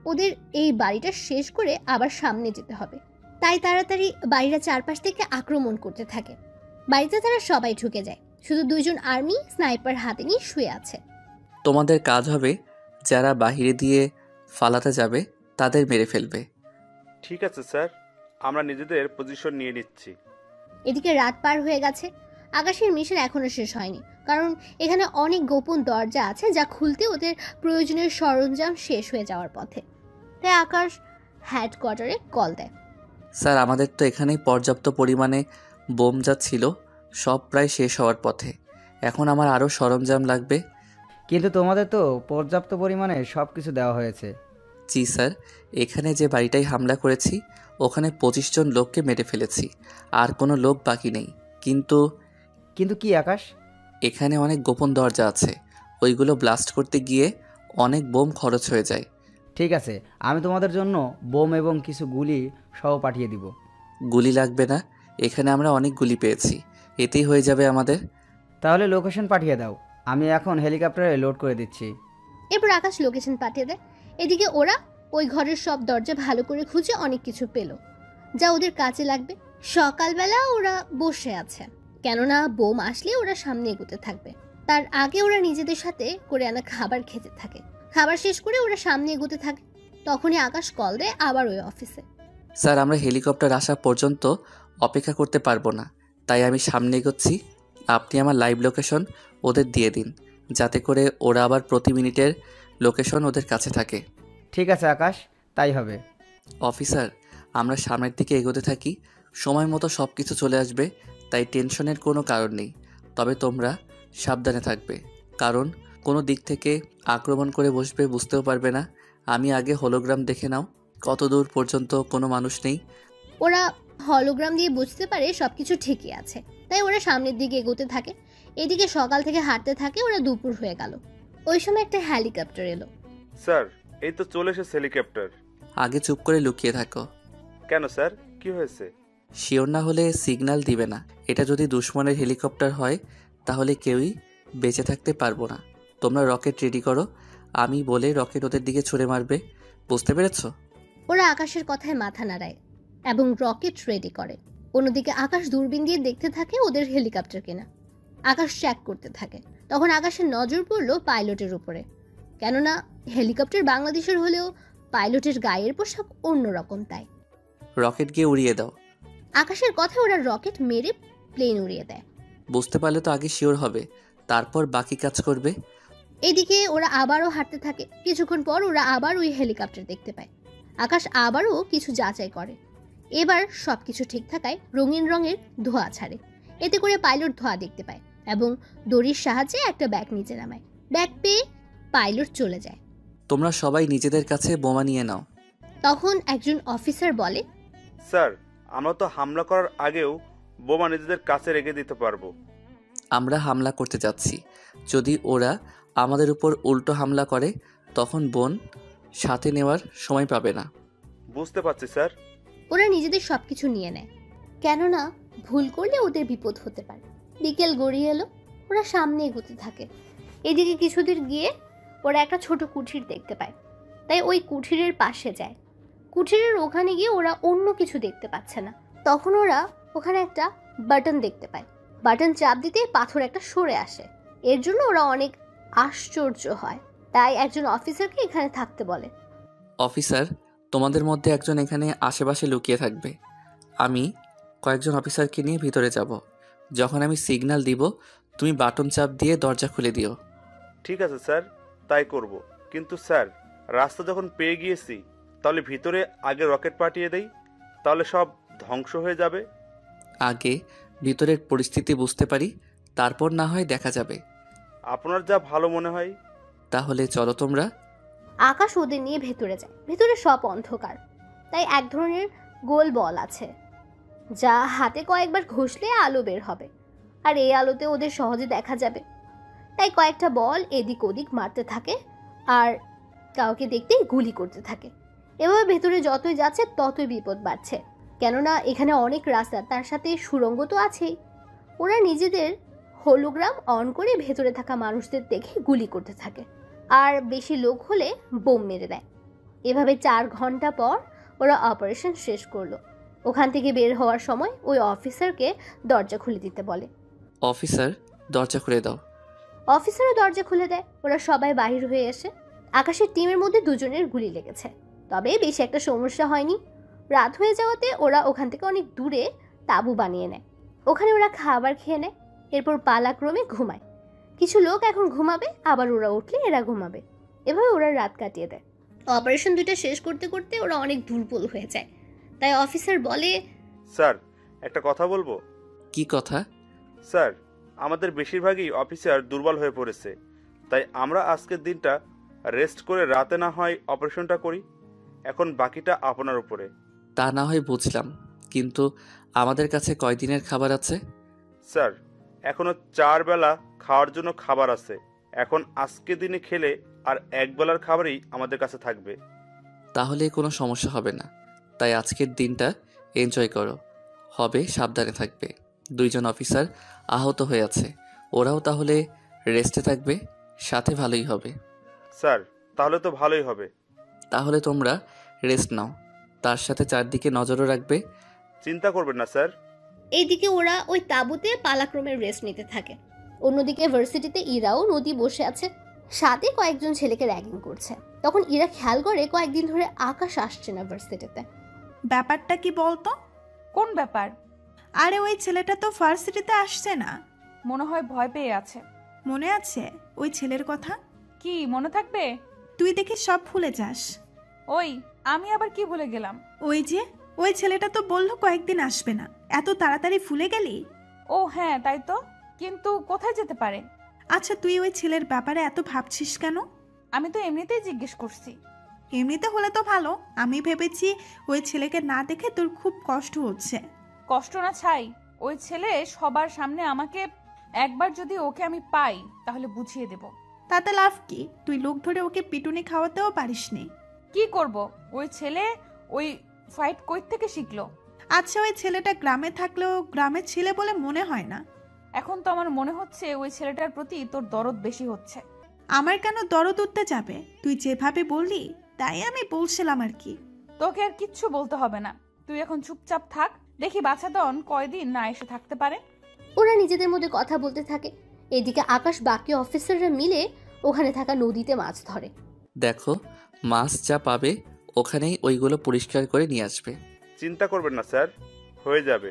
ওদের এই বাড়িটা শেষ করে আবার সামনে যেতে হবে, তাই তাড়াতাড়ি বাড়িটা চারপাশ থেকে আক্রমণ করতে থাকে। বাড়িতে তারা সবাই ঢুকে যায়, শুধু 2জন আর্মি স্নাইপার হাতে নিয়ে শুয়ে আছে। তোমাদের কাজ হবে যারা বাহিরে দিয়ে ফালাতে যাবে তাদের মেরে ফেলবে। ঠিক আছে স্যার, আমরা নিজেদের পজিশন নিয়ে নিচ্ছি। এদিকে রাত পার হয়ে গেছে। আকাশের মিশন এখনো শেষ হয়নি, কারণ এখানে অনেক গোপন দরজা আছে যা খুলতে ওদের প্রয়োজনীয় সরঞ্জাম শেষ হয়ে যাওয়ার পথে। তাই আকাশ হেডকোয়ার্টারে কল দেয়। স্যার, আমাদের তো এখানেই পর্যাপ্ত পরিমাণে বোম যা ছিল সব প্রায় শেষ হওয়ার পথে। এখন আমার আরও সরঞ্জাম লাগবে। কিন্তু তোমাদের তো পর্যাপ্ত পরিমাণে সব কিছু দেওয়া হয়েছে। জি স্যার, এখানে যে বাড়িটায় হামলা করেছি ওখানে 25 জন লোককে মেরে ফেলেছি, আর কোনো লোক বাকি নেই। কিন্তু কিন্তু কি আকাশ? এখানে অনেক গোপন দরজা আছে, ওইগুলো ব্লাস্ট করতে গিয়ে অনেক বোম খরচ হয়ে যায়। ঠিক আছে, আমি তোমাদের জন্য বোম এবং কিছু গুলি সহ পাঠিয়ে দিব। গুলি লাগবে না, এখানে আমরা অনেক গুলি পেয়েছি, এতেই হয়ে যাবে আমাদের। তাহলে লোকেশন পাঠিয়ে দাও, আমি এখন হেলিকপ্টারে লোড করে দিচ্ছি। এরপর আকাশ লোকেশন পাঠিয়ে দেয়। এদিকে ওরা ওই ঘরের সব দরজা ভালো করে খুঁজে অনেক কিছু পেল যা ওদের কাজে লাগবে। সকালবেলা ওরা বসে আছে, কেননা বোম আসলে ওরা সামনে এগোতে থাকবে। তার আগে ওরা নিজেদের সাথে করে আনা খাবার খেতে থাকে। খাবার শেষ করে ওরা সামনে এগোতে থাকে। তখনই আকাশ কল দেয় আবার ওই অফিসে। স্যার, আমরা হেলিকপ্টার আসা পর্যন্ত অপেক্ষা করতে পারবো না, তাই আমি সামনে এগোচ্ছি। আপনি আমার লাইভ লোকেশন ওদের দিয়ে দিন, যাতে করে ওরা আবার প্রতি মিনিটের লোকেশন ওদের কাছে থাকে। ঠিক আছে আকাশ, তাই হবে। অফিসার, আমরা সামনের দিকে এগোতে থাকি, সময় মতো সব কিছু চলে আসবে, তাই টেনশনের কোনো কারণ নেই। তবে তোমরা সাবধানে থাকবে, কারণ কোনো দিক থেকে আক্রমণ করে বসবে বুঝতেও পারবে না। আমি আগে হলোগ্রাম দেখে নাও, কত দূর পর্যন্ত কোনো মানুষ নেই। ওরা হলোগ্রাম দিয়ে বুঝতে পারে সবকিছু ঠিকই আছে, তাই ওরা সামনের দিকে এগোতে থাকে। এদিকে সকাল থেকে হাঁটতে থাকে, ওরা দুপুর হয়ে গেল। ওই সময় একটা হেলিকপ্টার এলো। স্যার, এই তো চলে এসেছে হেলিকপ্টার। আগে চুপ করে লুকিয়ে থাকো। কেন স্যার, কি হয়েছে? শিওর না হলে সিগন্যাল দিবে না। এটা যদি দুশমনের হেলিকপ্টার হয় তাহলে কেউই বেঁচে থাকতে পারবো না। তোমরা রকেট রেডি করো, আমি বলে রকেট ওদের দিকে ছুড়ে মারবে, বুঝতে পেরেছো? ওরা আকাশের কথায় মাথা নাড়ায় এবং রকেট রেডি করে। অন্যদিকে আকাশ দূরবীন দিয়ে দেখতে থাকে ওদের হেলিকপ্টার কিনা। আকাশ চেক করতে থাকে। তখন আকাশের নজর পড়লো পাইলটের উপরে, কেননা হেলিকপ্টার বাংলাদেশের হলেও পাইলটের গায়ের পোশাক অন্যরকম, তাই রকেট গিয়ে উড়িয়ে দাও। আকাশের কথায় ওরা রকেট মেরে প্লেন উড়িয়ে দেয়। বুঝতে পারলে তো আগে শিওর হবে, তারপর বাকি কাজ করবে। এদিকে ওরা আবারও হাঁটতে থাকে। কিছুক্ষণ পর ওরা আবার ওই হেলিকপ্টার দেখতে পায়। আকাশ আবারও কিছু যাচাই করে। এবার সবকিছু ঠিক থাকায় রঙিন রঙের ধোঁয়া ছাড়ে। এতে করে পাইলট ধোঁয়া দেখতে পায় এবং দড়ির সাহায্যে একটা ব্যাগ নিচে নামায়। ব্যাগ পেয়ে পাইলট চলে যায়। তোমরা সবাই নিজেদের কাছে বোমা নিয়ে নাও। তখন একজন অফিসার বলে, স্যার, আমরা তো হামলা করার আগেও বোমা নিজেদের কাছে রেখে দিতে পারবো। আমরা হামলা করতে যাচ্ছি, যদি ওরা আমাদের উপর উল্টো হামলা করে তখন বোন সাথে নেওয়ার সময় পাবে না। বুঝতে পারছি স্যার। ওরা নিজেদের সবকিছু নিয়ে নেয়, কেননা ভুল করলে ওদের বিপদ হতে পারে। বিকেল গড়িয়ে এলো। ওরা সামনে এগোতে থাকে। এদিকে কিছুদূর গিয়ে ওরা একটা ছোট কুঠির দেখতে পায়, তাই ওই কুঠিরের পাশে যায়। কুঠিরের ওখানে গিয়ে ওরা অন্য কিছু দেখতে পাচ্ছে না। তখন ওরা ওখানে একটা বাটন দেখতে পায়। বাটন চাপ দিতে পাথর একটা সরে আসে। এর জন্য ওরা অনেক আশ্চর্য হয়, তাই একজন অফিসারকে এখানে থাকতে বলে। অফিসার, তোমাদের মধ্যে একজন এখানে আশেপাশে লুকিয়ে থাকবে। আমি কয়েকজন অফিসারকে নিয়ে ভিতরে যাব। যখন আমি সিগন্যাল দিব তুমি বাটন চাপ দিয়ে দরজা খুলে দিও। ঠিক আছে স্যার, তাই করব। কিন্তু স্যার, রাস্তা যখন পেয়ে গিয়েছি তাহলে ভিতরে আগে রকেট পাঠিয়ে দেই, তাহলে সব ধ্বংস হয়ে যাবে। আগে ভিতরের পরিস্থিতি বুঝতে পারি, তারপর না হয় দেখা যাবে। আপনার যা ভালো মনে হয়। তাহলে চলো তোমরা। আকাশ ওদের নিয়ে ভেতরে যায়। ভেতরে সব অন্ধকার, তাই এক ধরনের গোল বল আছে যা হাতে কয়েকবার ঘষলে আলো বের হবে, আর এই আলোতে ওদের সহজে দেখা যাবে। তাই কয়েকটা বল এদিক ওদিক মারতে থাকে আর কাউকে দেখতেই গুলি করতে থাকে। এভাবে ভেতরে যতই যাচ্ছে ততই বিপদ বাড়ছে, কেননা এখানে অনেক রাস্তা, তার সাথে সুড়ঙ্গ তো আছেই। ওরা নিজেদের হোলোগ্রাম অন করে ভেতরে থাকা মানুষদের দেখে গুলি করতে থাকে, আর বেশি লোক হলে বোম মেরে দেয়। এভাবে 4 ঘন্টা পর ওরা অপারেশন শেষ করলো। ওখান থেকে বের হওয়ার সময় ওই অফিসারকে দরজা খুলে দিতে বলে। অফিসার, দরজা খুলে দাও। অফিসারও দরজা খুলে দেয়। ওরা সবাই বাহির হয়ে এসে আকাশের টিমের মধ্যে দুজনের গুলি লেগেছে, তবে বেশি একটা সমস্যা হয়নি। রাত হয়ে যাওয়াতে ওরা ওখান থেকে অনেক দূরে তাঁবু বানিয়ে নেয়। ওখানে ওরা খাবার খেয়ে নেয়, এরপর পালাক্রমে ঘুমায়। কিছু লোক এখন ঘুমাবে, আবার ওরা উঠলে এরা ঘুমাবে। এভাবে ওরা রাত কাটিয়ে দেয়। অপারেশন 2টা শেষ করতে করতে ওরা অনেক দুর্বল হয়ে যায়। তাই অফিসার বলে, স্যার, একটা কথা বলবো? কি কথা? স্যার, আমাদের বেশিরভাগই অফিসার দুর্বল হয়ে পড়েছে, তাই আমরা আজকের দিনটা রেস্ট করে রাতে না হয় অপারেশনটা করি। এখন বাকিটা আপনার উপরে। তা না হয় বুঝলাম, কিন্তু আমাদের কাছে কয়দিনের খাবার আছে? স্যার, এখনো 4 বেলা খাওয়ার জন্য খাবার আছে। এখন আজকে দিনে খেলে আর 1 বেলার খাবারই আমাদের কাছে থাকবে। তাহলে কোনো সমস্যা হবে না, তাই আজকের দিনটা এনজয় করো। হবে, সাবধানে থাকবে। 2 জন অফিসার আহত হয়ে আছে, ওরাও তাহলে রেস্টে থাকবে, সাথে ভালোই হবে। স্যার, তাহলে তো ভালোই হবে। তাহলে তোমরা রেস্ট নাও, তার সাথে চারদিকে নজরও রাখবে। চিন্তা করবেন না স্যার। এইদিকে ওরা ওই তাঁবুতে পালাক্রমে রেস্ট নিতে থাকে। অন্যদিকে ভার্সিটিতে ইরাও নদী বসে আছে, সাথে কয়েকজন ছেলেকে র্যাগিং করছে। তখন ইরা খেয়াল করে কয়েকদিন ধরে আকাশ আসছে না ভার্সিটিতে। ব্যাপারটা কি বলতো? কোন ব্যাপার? আরে ওই ছেলেটা তো ভার্সিটিতে আসছে না। মনে হয় ভয় পেয়ে আছে। মনে আছে ওই ছেলের কথা? কি মনে থাকবে? তুই দেখি সব ভুলে যাস। ওই, আমি আবার কি ভুলে গেলাম? ওই ছেলেটা তো বললো কয়েকদিন আসবে না, এত তাড়াতাড়ি ভুলে গেলি? ও হ্যাঁ, তাই তো, কিন্তু কোথায় যেতে পারে? আচ্ছা, তুই ওই ছেলের ব্যাপারে এত ভাবছিস কেন? আমি তো এমনিতেই জিজ্ঞেস করছি। এমনিতে হলে তো ভালো। আমি ভেবেছি ওই ছেলেকে না দেখে তোর খুব কষ্ট হচ্ছে। কষ্ট না ছাই, ওই ছেলে সবার সামনে আমাকে, একবার যদি ওকে আমি পাই তাহলে বুঝিয়ে দেব। তাতে লাভ কি? তুই লোক ধরে ওকে পিটুনি খাওয়াতেও পারিসনি। কি করব? ওই ছেলে ওই ফাইট কই থেকে শিখলো? আচ্ছা, ওই ছেলেটা গ্রামে থাকলেও গ্রামের ছেলে বলে মনে হয় না। এখন তো আমার মনে হচ্ছে ওই ছেলেটার প্রতি তোর দরদ বেশি হচ্ছে। আমার কেন দরদ উঠতে যাবে? তুই যেভাবে বললি তাই আমি বলছিলাম আর কি। তোকে আর কিচ্ছু বলতে হবে না, তুই এখন চুপচাপ থাক। দেখি বাছাধন কয়দিন না এসে থাকতে পারে। ওরা নিজেদের মধ্যে কথা বলতে থাকে। এদিকে আকাশ বাকি অফিসাররা মিলে ওখানে থাকা নদীতে মাছ ধরে। দেখো, মাছ যা পাবে ওখানেই ওইগুলো পরিষ্কার করে নিয়ে আসবে। চিন্তা করবেন না স্যার, হয়ে যাবে।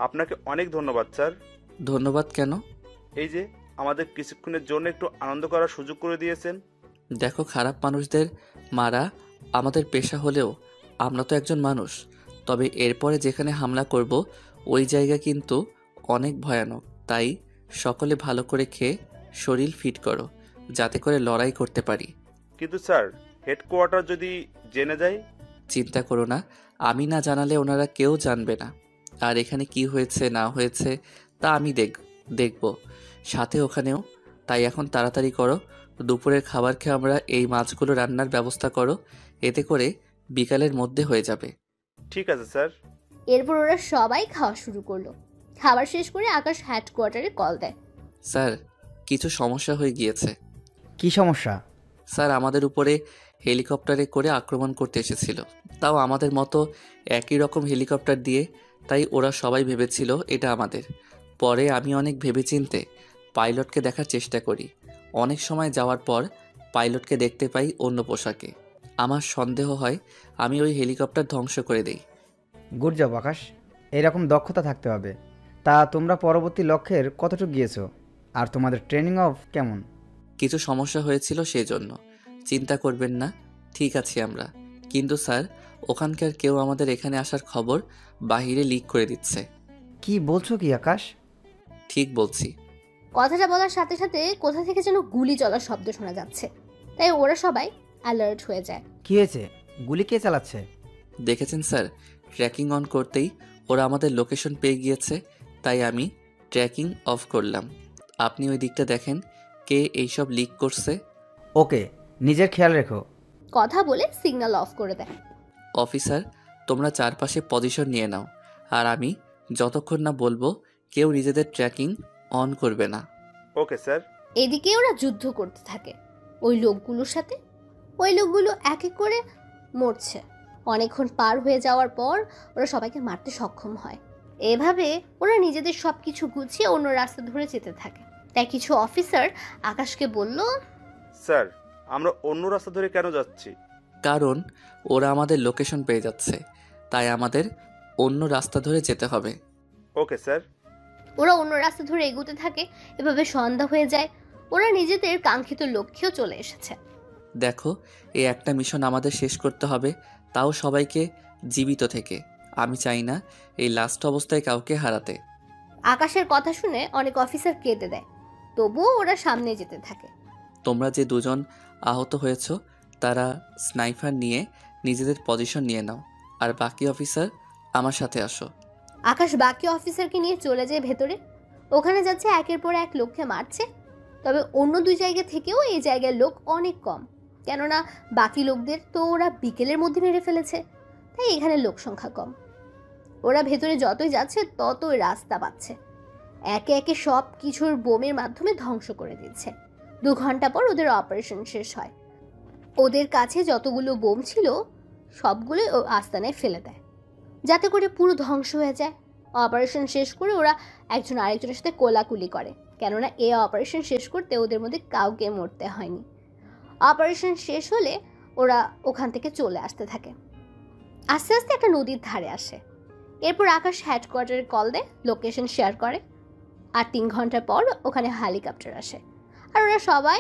আপনাকে অনেক ধন্যবাদ স্যার। ধন্যবাদ কেন? এই যে আমাদের কিছুক্ষণের জন্য একটু আনন্দ করার সুযোগ করে দিয়েছেন। দেখো, খারাপ মানুষদের মারা আমাদের পেশা হলেও আমরা তো একজন মানুষ। তবে এরপরে যেখানে হামলা করব ওই জায়গা কিন্তু অনেক ভয়ানক, তাই সকলে ভালো করে খেয়ে শরীর ফিট করো, যাতে করে লড়াই করতে পারি। কিন্তু স্যার, হেডকোয়ার্টার যদি জেনে যায়? চিন্তা করো না, আমি না জানালে ওনারা কেউ জানবে না। আর এখানে কি হয়েছে না হয়েছে তা আমি দেখব সাথে ওখানেও। তাই এখন তাড়াতাড়ি করো, দুপুরের খাবার খেয়ে আমরা এই মাছগুলো রান্নার ব্যবস্থা করো, এতে করে বিকালের মধ্যে হয়ে যাবে। ঠিক আছে স্যার। এরপর ওরা সবাই খাওয়া শুরু করলো। খাবার শেষ করে আকাশ হেডকোয়ার্টারে কল দেয়। স্যার, কিছু সমস্যা হয়ে গিয়েছে। কি সমস্যা? স্যার, আমাদের উপরে হেলিকপ্টারে করে আক্রমণ করতে এসেছিল, তাও আমাদের মতো একই রকম হেলিকপ্টার দিয়ে। তাই ওরা সবাই ভেবেছিল এটা আমাদের। পরে আমি অনেক ভেবেচিন্তে পাইলটকে দেখার চেষ্টা করি। অনেক সময় যাওয়ার পর পাইলটকে দেখতে পাই অন্য পোশাকে। আমার সন্দেহ হয় আমি ওই হেলিকপ্টার ধ্বংস করে দেই। গুড জব আকাশ, এরকম দক্ষতা থাকতে হবে। তা তোমরা পরবর্তী লক্ষ্যের কতটুকু গিয়েছো? আর তোমাদের ট্রেনিং অফ কেমন? কিছু সমস্যা হয়েছিল সেই জন্য। চিন্তা করবেন না, ঠিক আছি আমরা। কিন্তু স্যার, ওখানকার কেউ আমাদের এখানে আসার খবর বাহিরে লিক করে দিচ্ছে। কি বলছো কি আকাশ? ঠিক বলছি। কথাটা বলার সাথে সাথে কোথা থেকে যেন গুলি চলার শব্দ শোনা যাচ্ছে, তাই ওরা সবাই অ্যালার্ট হয়ে যায়। কি হয়েছে? গুলি কে চালাচ্ছে? দেখেছেন স্যার, ট্র্যাকিং অন করতেই ওরা আমাদের লোকেশন পেয়ে গিয়েছে, তাই আমি ট্র্যাকিং অফ করলাম। আপনি ওই দিকটা দেখেন কে এইসব লিক করছে। ওকে, নিজের খেয়াল রেখো। কথা বলে সিগন্যাল অফ করে দেয়। অফিসার, তোমরা চারপাশে পজিশন নিয়ে নাও, আর আমি যতক্ষণ না বলবো কেউ নিজেদের ট্র্যাকিং অন করবে না। Okay sir. এদিকে ওরা যুদ্ধ করতে থাকে ওই লোকগুলোর সাথে। ওই লোকগুলো এক এক করে মরছে। অনেকক্ষণ পার হয়ে যাওয়ার পর ওরা সবাইকে মারতে সক্ষম হয়। এভাবে ওরা নিজেদের সব কিছু গুছিয়ে অন্য রাস্তা ধরে যেতে থাকে। তাই কিছু অফিসার আকাশকে বলল, স্যার, আমরা অন্য রাস্তা ধরে কেন যাচ্ছি? কারণ ওরা আমাদের লোকেশন পেয়ে যাচ্ছে, তাই আমাদের অন্য রাস্তা ধরে যেতে হবে। Okay sir. ওরা অন্য রাস্তা ধরে এগোতে থাকে। এভাবে সন্ধ্যা হয়ে যায়। ওরা নিজেদের কাঙ্ক্ষিত লক্ষ্যেও চলে এসেছে। দেখো, এই একটা মিশন আমাদের শেষ করতে হবে, তাও সবাইকে জীবিত থেকে। আমি চাই না এই লাস্ট অবস্থায় কাউকে হারাতে। আকাশের কথা শুনে অনেক অফিসার কেঁদে দেয়, তবুও ওরা সামনে যেতে থাকে। তোমরা যে দুজন আহত হয়েছ তারা স্নাইপার নিয়ে নিজেদের পজিশন নিয়ে নাও, আর বাকি অফিসার আমার সাথে আসো। আকাশ বাকি অফিসারকে নিয়ে চলে যায় ভেতরে। ওখানে যাচ্ছে একের পর এক লোককে মারছে। তবে অন্য দুই জায়গা থেকেও এই জায়গার লোক অনেক কম, কেননা বাকি লোকদের তো ওরা বিকেলের মধ্যে মেরে ফেলেছে, তাই এখানে লোক সংখ্যা কম। ওরা ভেতরে যতই যাচ্ছে ততই রাস্তা পাচ্ছে। একে একে সব কিছুর বোমের মাধ্যমে ধ্বংস করে দিচ্ছে। 2 ঘন্টা পর ওদের অপারেশন শেষ হয়। ওদের কাছে যতগুলো বোম ছিল সবগুলোই ও আস্তানায় ফেলে দেয়, যাতে করে পুরো ধ্বংস হয়ে যায়। অপারেশন শেষ করে ওরা একজন আরেকজনের সাথে কোলাকুলি করে, কেননা এই অপারেশন শেষ করতে ওদের মধ্যে কাউকে মরতে হয়নি। অপারেশন শেষ হলে ওরা ওখান থেকে চলে আসতে থাকে। আস্তে আস্তে একটা নদীর ধারে আসে। এরপর আকাশ হেডকোয়ার্টারে কল দেয়, লোকেশন শেয়ার করে। আর 3 ঘন্টা পর ওখানে হেলিকপ্টার আসে, আর ওরা সবাই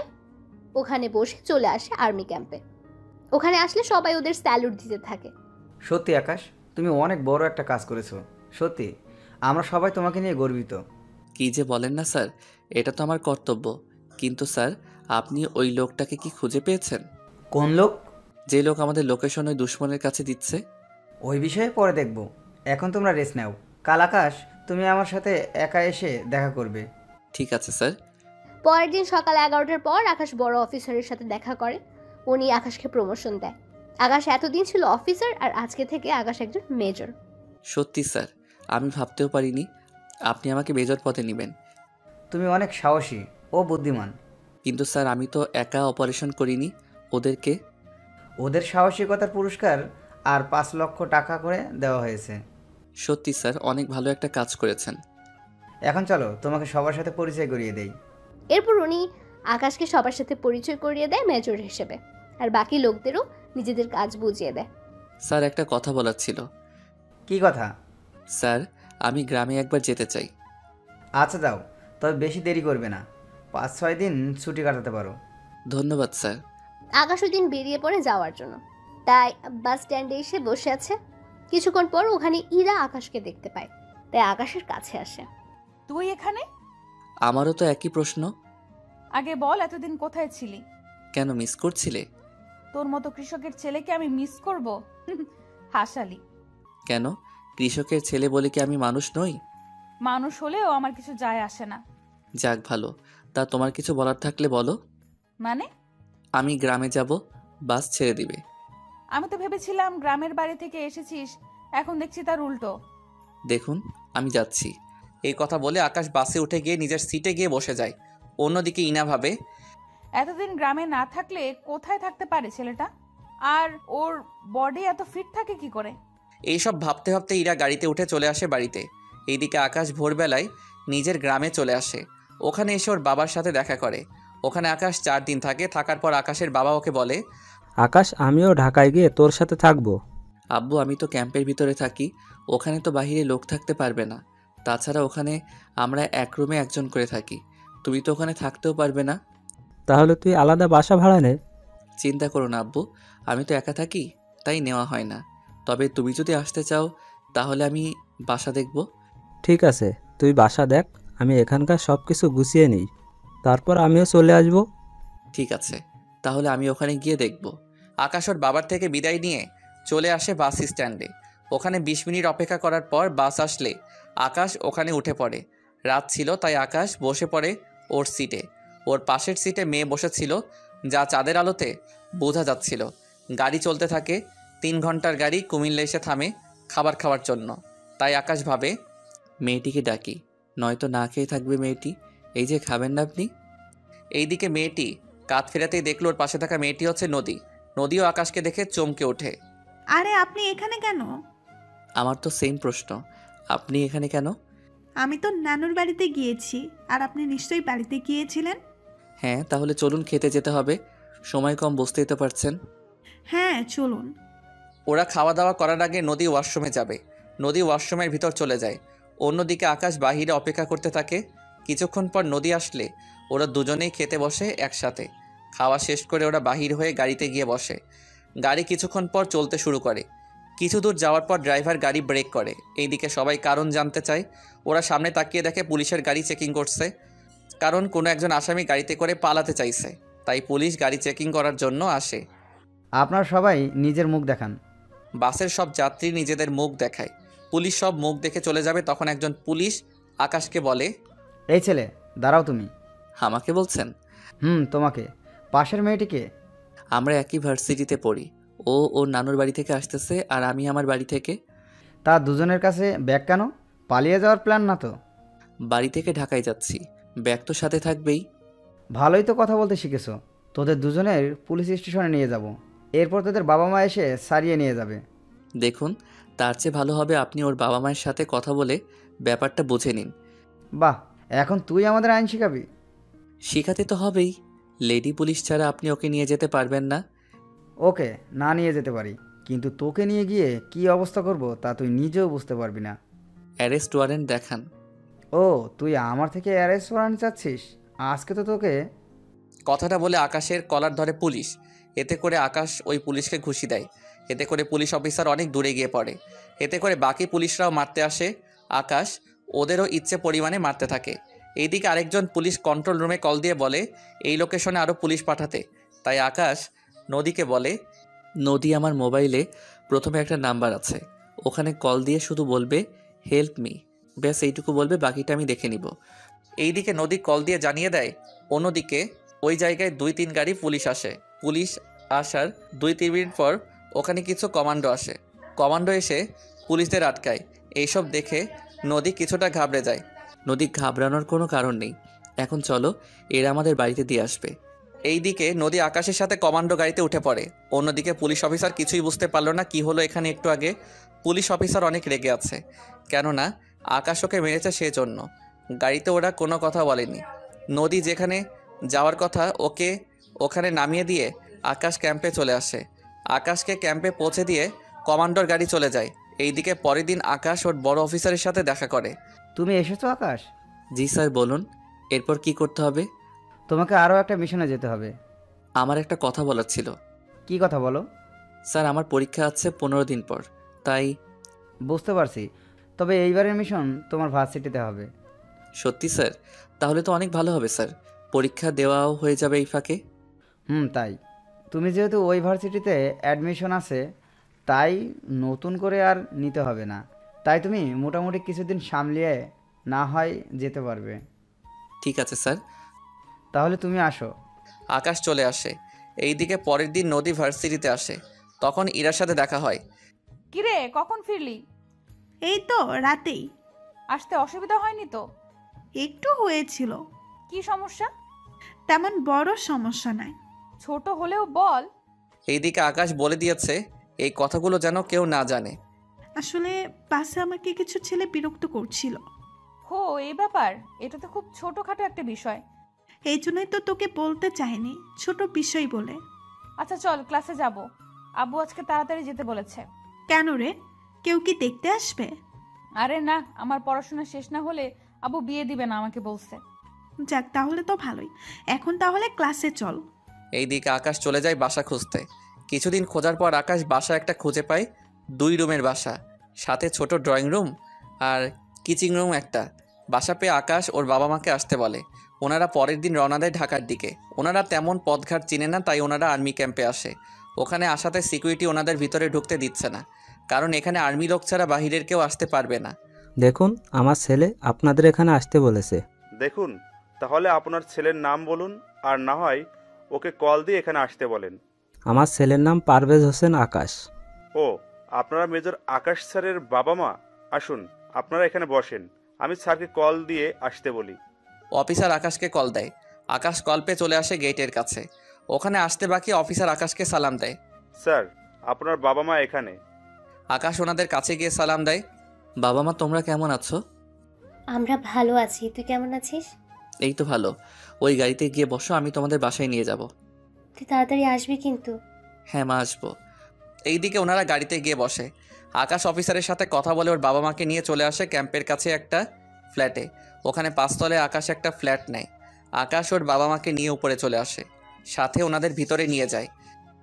ওখানে বসে চলে আসে আর্মি ক্যাম্পে। ওখানে আসলে সবাই ওদের স্যালুট দিতে থাকে। সত্যি আকাশ, তুমি অনেক বড় একটা কাজ করেছো। সত্যি আমরা সবাই তোমাকে নিয়ে গর্বিত। কি যে বলেন না স্যার, এটা তো আমার কর্তব্য। কিন্তু স্যার, আপনি ওই লোকটাকে কি খুঁজে পেয়েছেন? কোন লোক? যে লোক আমাদের লোকেশন ওই দুশ্মনের কাছে দিচ্ছে। ওই বিষয়ে পরে দেখব, এখন তোমরা রেস্ট নাও। কাল আকাশ, তুমি আমার সাথে একা এসে দেখা করবে। ঠিক আছে স্যার। পরের দিন সকাল 11টার পর আকাশ বড় অফিসারের সাথে দেখা করে। উনি আকাশকে প্রমোশন দেয়। আকাশ এতদিন ছিল অফিসার, আর আজকে থেকে আকাশ একজন মেজর। সত্যি স্যার, আমি ভাবতেও পারিনি আপনি আমাকে মেজর পদে নেবেন। তুমি অনেক সাহসী ও বুদ্ধিমান। কিন্তু স্যার, আমি তো একা অপারেশন করিনি, ওদের সাহসিকতার পুরস্কার আর 5 লক্ষ টাকা করে দেওয়া হয়েছে। সত্যি স্যার, অনেক ভালো একটা কাজ করেছেন। এখন চলো তোমাকে সবার সাথে পরিচয় করিয়ে দেই। এরপর উনি আকাশকে সবার সাথে পরিচয় করিয়ে দেয় মেজর হিসেবে, আর বাকি লোকদেরও নিজেদের কাজ বুঝিয়ে দেয়। স্যার, একটা কথা বলার ছিল। কি কথা? স্যার, আমি গ্রামে একবার যেতে চাই। আচ্ছা যাও, তবে বেশি দেরি করবে না। 5-6 দিন ছুটি কাটাতে পারো। ধন্যবাদ স্যার। আকাশ ওই দিন বেরিয়ে পড়ে যাওয়ার জন্য, তাই বাস স্ট্যান্ডে এসে বসে আছে। কিছুক্ষণ পর ওখানে ইরা আকাশকে দেখতে পায়, তাই আকাশের কাছে আসে। তুই এখানে? আমারও তো একই প্রশ্ন। আগে বল, এতদিন কোথায় ছিলি? কেন, মিস করছিলে? তোর মতো কৃষকের ছেলেকে আমি মিস করব? হাসালি। কেন, কৃষকের ছেলে বলে কি আমি মানুষ নই? মানুষ হলেও আমার কিছু যায় আসে না। যাক ভালো, তা তোমার কিছু বলার থাকলে বলো। মানে? আমি গ্রামে যাব, বাস ছেড়ে দিবে। আমি তো ভেবেছিলাম গ্রামের বাড়ি থেকে এসেছিস, এখন দেখছি তার উল্টো। দেখুন, আমি যাচ্ছি। এই কথা বলে আকাশ বাসে উঠে গিয়ে নিজের সিটে গিয়ে বসে যায়। অন্যদিকে ইনা ভাবে, এতদিন গ্রামে না থাকলে কোথায় থাকতে পারে ছেলেটা? আর ওর বডি এত ফিট থাকে কি করে? এইসব ভাবতে ভাবতে ইরা গাড়িতে উঠে চলে আসে বাড়িতে। এইদিকে আকাশ ভোরবেলায় নিজের গ্রামে চলে আসে। ওখানে এসে ওর বাবার সাথে দেখা করে। ওখানে আকাশ 4 দিন থাকে। থাকার পর আকাশের বাবা ওকে বলে, আকাশ, আমিও ঢাকায় গিয়ে তোর সাথে থাকবো। আব্বু, আমি তো ক্যাম্পের ভিতরে থাকি, ওখানে তো বাহিরে লোক থাকতে পারবে না। তাছাড়া ওখানে আমরা এক রুমে একজন করে থাকি, তুমি তো ওখানে থাকতেও পারবে না। তাহলে তুই আলাদা বাসা ভাড়া নে। চিন্তা করো না আব্বু, আমি তো একা থাকি, তাই নেওয়া হয় না। তবে তুমি যদি আসতে চাও তাহলে আমি বাসা দেখব। ঠিক আছে, তুই বাসা দেখ, আমি এখানকার সব কিছু গুছিয়ে নিই, তারপর আমিও চলে আসব। ঠিক আছে, তাহলে আমি ওখানে গিয়ে দেখব। আকাশ ওর বাবার থেকে বিদায় নিয়ে চলে আসে বাস স্ট্যান্ডে। ওখানে 20 মিনিট অপেক্ষা করার পর বাস আসলে আকাশ ওখানে উঠে পড়ে। রাত ছিল তাই আকাশ বসে পড়ে ওর সিটে। ওর পাশের সিটে মেয়ে বসেছিল, যা চাঁদের আলোতে বোঝা যাচ্ছিল। গাড়ি চলতে থাকে। 3 ঘন্টার গাড়ি কুমিল্লা এসে থামে খাবার খাওয়ার জন্য। তাই আকাশ ভাবে, মেয়েটিকে ডাকি, নয়তো না খেয়ে থাকবে মেয়েটি। এই যে খাবেন না আপনি? এইদিকে মেয়েটি কাত ফেরাতেই দেখলো ওর পাশে থাকা মেয়েটি হচ্ছে নদী। নদীও আকাশকে দেখে চমকে ওঠে। আরে আপনি এখানে কেন? আমার তো সেম প্রশ্ন, আপনি এখানে কেন? আমি তো নানুর বাড়িতে গিয়েছি, আর আপনি নিশ্চয়ই বাড়িতে গিয়েছিলেন। হ্যাঁ, তাহলে চলুন, খেতে যেতে হবে, সময় কম, বুঝতেই তো পারছেন। হ্যাঁ চলুন। ওরা খাওয়া দাওয়া করার আগে নদী ওয়াশরুমে যাবে। নদী ওয়াশরুমের ভিতর চলে যায়। অন্যদিকে আকাশ বাহিরে অপেক্ষা করতে থাকে। কিছুক্ষণ পর নদী আসলে ওরা দুজনেই খেতে বসে একসাথে। খাওয়া শেষ করে ওরা বাহির হয়ে গাড়িতে গিয়ে বসে। গাড়ি কিছুক্ষণ পর চলতে শুরু করে। কিছু দূর যাওয়ার পর ড্রাইভার গাড়ি ব্রেক করে। এইদিকে সবাই কারণ জানতে চায়। ওরা সামনে তাকিয়ে দেখে পুলিশের গাড়ি চেকিং করছে, কারণ কোনো একজন আসামি গাড়িতে করে পালাতে চাইছে। তাই পুলিশ গাড়ি চেকিং করার জন্য আসে। আপনারা সবাই নিজের মুখ দেখান। বাসের সব যাত্রী নিজেদের মুখ দেখায়। পুলিশ সব মুখ দেখে চলে যাবে তখন একজন পুলিশ আকাশকে বলে, এই ছেলে, দাঁড়াও তুমি। আমাকে বলছেন? তোমাকে। পাশের মেয়েটিকে? আমরা একই ভার্সিটিতে পড়ি। ও ওর নানুর বাড়ি থেকে আসতেছে আর আমি আমার বাড়ি থেকে। তা দুজনের কাছে ব্যাগ কেন? পালিয়ে যাওয়ার প্ল্যান না তো? বাড়ি থেকে ঢাকায় যাচ্ছি, ব্যাগ তো সাথে থাকবেই। ভালোই তো কথা বলতে শিখেছো। তোদের দুজনের পুলিশ স্টেশনে নিয়ে যাব, এরপর তোদের বাবা মা এসে সারিয়ে নিয়ে যাবে। দেখুন, তার চেয়ে ভালো হবে আপনি ওর বাবা মায়ের সাথে কথা বলে ব্যাপারটা বুঝে নিন। বাহ, এখন তুই আমাদের আইন শিখাবি? শিখাতে তো হবেই, লেডি পুলিশ ছাড়া আপনি ওকে নিয়ে যেতে পারবেন না। ওকে না নিয়ে যেতে পারি, কিন্তু তোকে নিয়ে গিয়ে কি অবস্থা করব তা তুই নিজেও বুঝতে পারবি না। অ্যারেস্ট ওয়ারেন্ট দেখান। ও, তুই আমার থেকে অ্যারেস্ট ওয়ারেন্ট চাচ্ছিস? আজকে তো তোকে। কথাটা বলে আকাশের কলার ধরে পুলিশ। এতে করে আকাশ ওই পুলিশকে ঘুষি দেয়। এতে করে পুলিশ অফিসার অনেক দূরে গিয়ে পড়ে। এতে করে বাকি পুলিশরাও মারতে আসে। আকাশ ওদেরও ইচ্ছে পরিমাণে মারতে থাকে। এইদিকে আরেকজন পুলিশ কন্ট্রোল রুমে কল দিয়ে বলে এই লোকেশনে আরও পুলিশ পাঠাতে। তাই আকাশ নদীকে বলে, নদী, আমার মোবাইলে প্রথমে একটা নাম্বার আছে, ওখানে কল দিয়ে শুধু বলবে হেল্প মি, ব্যাস এইটুকু বলবে, বাকিটা আমি দেখে নিব। এইদিকে নদী কল দিয়ে জানিয়ে দেয়। অন্যদিকে ওই জায়গায় 2-3 গাড়ি পুলিশ আসে। পুলিশ আসার 2-3 মিনিট পর ওখানে কিছু কমান্ডো আসে। কমান্ডো এসে পুলিশদের আটকায়। এইসব দেখে নদী কিছুটা ঘাবড়ে যায়। নদী ঘাবড়ানোর কোনো কারণ নেই, এখন চলো, এরা আমাদের বাড়িতে দিয়ে আসবে। এইদিকে নদী আকাশের সাথে কমান্ডো গাড়িতে উঠে পড়ে। অন্যদিকে পুলিশ অফিসার কিছুই বুঝতে পারলো না কি হলো এখানে একটু আগে। পুলিশ অফিসার অনেক রেগে আছে, কেননা আকাশ ওকে মেরেছে সেজন্য। গাড়িতে ওরা কোনো কথা বলেনি। নদী যেখানে যাওয়ার কথা ওকে ওখানে নামিয়ে দিয়ে আকাশ ক্যাম্পে চলে আসে। আকাশকে ক্যাম্পে পৌঁছে দিয়ে কমান্ডোর গাড়ি চলে যায়। এইদিকে পরের দিন আকাশ ওর বড় অফিসারের সাথে দেখা করে। তুমি এসেছো আকাশ? জি স্যার, বলুন, এরপর কি করতে হবে? তোমাকে আরও একটা মিশনে যেতে হবে। আমার একটা কথা বলার ছিল। কি কথা বলো? স্যার, আমার পরীক্ষা আছে 15 দিন পর, তাই। বুঝতে পারছি, তবে এইবারের মিশন তোমার ভার্সিটিতে হবে। সত্যি স্যার? তাহলে তো অনেক ভালো হবে স্যার, পরীক্ষা দেওয়াও হয়ে যাবে এই ফাঁকে। তাই। তুমি যেহেতু ওই ভার্সিটিতে অ্যাডমিশন আছে, তাই নতুন করে আর নিতে হবে না। তাই তুমি মোটামুটি কিছুদিন সামলিয়ে না হয় যেতে পারবে। ঠিক আছে স্যার। তাহলে তুমি আসো। আকাশ চলে আসে। এইদিকে পরের দিন নদী ভার্সিটিতে আসে। তখন ইরার সাথে দেখা হয়। কিরে, কখন ফিরলি? এই তো রাতেই। আসতে অসুবিধা হয়নি তো? একটু হয়েছিল। কি সমস্যা? তেমন বড় সমস্যা নাই। ছোট হলেও বল। এইদিকে আকাশ বলে দিয়েছে এই কথাগুলো যেন কেউ না জানে। আসলে পাশে আমাকে কিছু ছেলে বিরক্ত করছিল। হো, এই ব্যাপার? এটা তো খুব ছোটখাটো একটা বিষয়। এই জন্যই তো তোকে বলতে চাইনি, ছোট বিষয় বলে। আচ্ছা চল, ক্লাসে যাব। আব্বু আজকে তাড়াতাড়ি যেতে বলেছে। কেন রে, কেউ কি দেখতে আসবে? আরে না, আমার পড়াশোনা শেষ না হলে আব্বু বিয়ে দিবে না আমাকে বলছে। যাক, তাহলে তো ভালোই। এখন তাহলে ক্লাসে চল। এইদিকে আকাশ চলে যায় বাসা খুঁজতে। কিছুদিন খোঁজার পর আকাশ বাসা একটা খুঁজে পায়। 2 রুমের বাসা, সাথে ছোট ড্রয়িং রুম আর কিচিং রুম একটা। বাসা পেয়ে আকাশ ওর বাবা মাকে আসতে বলে। ওনারা পরের দিন রওনা দেয় ঢাকার দিকে। ওনারা তেমন পথঘাট চিনে না, তাই ওনারা আর্মি ক্যাম্পে আসে। ওখানে আসাতে সিকিউরিটি ওনাদের ভিতরে ঢুকতে দিচ্ছে না, কারণ এখানে আর্মি লোক ছাড়া বাহিরের কেউ আসতে পারবে না। দেখুন, আমার ছেলে আপনাদের এখানে আসতে বলেছে। দেখুন, তাহলে আপনার ছেলের নাম বলুন, আর না হয় ওকে কল দিয়ে এখানে আসতে বলেন। আমার ছেলের নাম পারভেজ হোসেন আকাশ। ও, আপনারা মেজর আকাশ স্যারের বাবা মা? আসুন, আপনারা এখানে বসেন, আমি স্যারকে কল দিয়ে আসতে বলি। অফিসার আকাশকে কল দেয়। আকাশ কল পেয়ে চলে আসে গেটের কাছে। ওখানে আসতে বাকি অফিসার আকাশকে সালাম দেয়। স্যার, আপনার বাবা মা এখানে। আকাশ ওনাদের কাছে গিয়ে সালাম দেয়। বাবা মা, তোমরা কেমন আছো? আমরা ভালো আছি, তুই কেমন আছিস? এই তো ভালো। ওই গাড়িতে গিয়ে বসো, আমি তোমাদের বাসায় নিয়ে যাব। তুই তাড়াতাড়ি আসবি কিন্তু। হ্যাঁ মা, আসবো। এইদিকে ওনারা গাড়িতে গিয়ে বসে। আকাশ অফিসারের সাথে কথা বলে ওর বাবা মাকে নিয়ে চলে আসে ক্যাম্পের কাছে একটা ফ্ল্যাটে। ওখানে 5 তলায় আকাশ একটা ফ্ল্যাট নেয়। আকাশ ওর বাবা মাকে নিয়ে উপরে চলে আসে, সাথে ওনাদের ভিতরে নিয়ে যায়।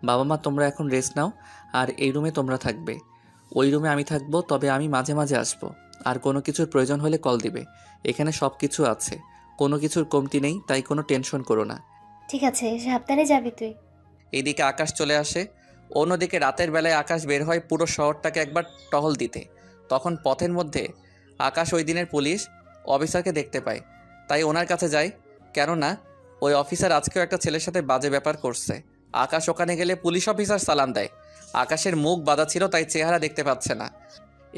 বাবা মা, তোমরা এখন রেস্ট নাও, আর এই রুমে তোমরা থাকবে। ওই রুমে আমি থাকবো, তবে আমি মাঝে মাঝে আসবো। আর কোনো কিছুর প্রয়োজন হলে কল দিবে। এখানে সব কিছু আছে, কোনো কিছুর কমতি নেই, তাই কোনো টেনশন করো না। ঠিক আছে, সাবধানে যাবি তুই। এইদিকে আকাশ চলে আসে। অন্যদিকে রাতের বেলায় আকাশ বের হয় পুরো শহরটাকে একবার টহল দিতে। তখন পথের মধ্যে আকাশ ওই দিনের পুলিশ অফিসারকে দেখতে পায়, তাই ওনার কাছে যায়। কেননা ওই অফিসার আজকেও একটা ছেলের সাথে বাজে ব্যাপার করছে। আকাশ ওখানে গেলে পুলিশ অফিসার সালাম দেয়। আকাশের মুখ বাঁধা ছিল, তাই চেহারা দেখতে পাচ্ছে না।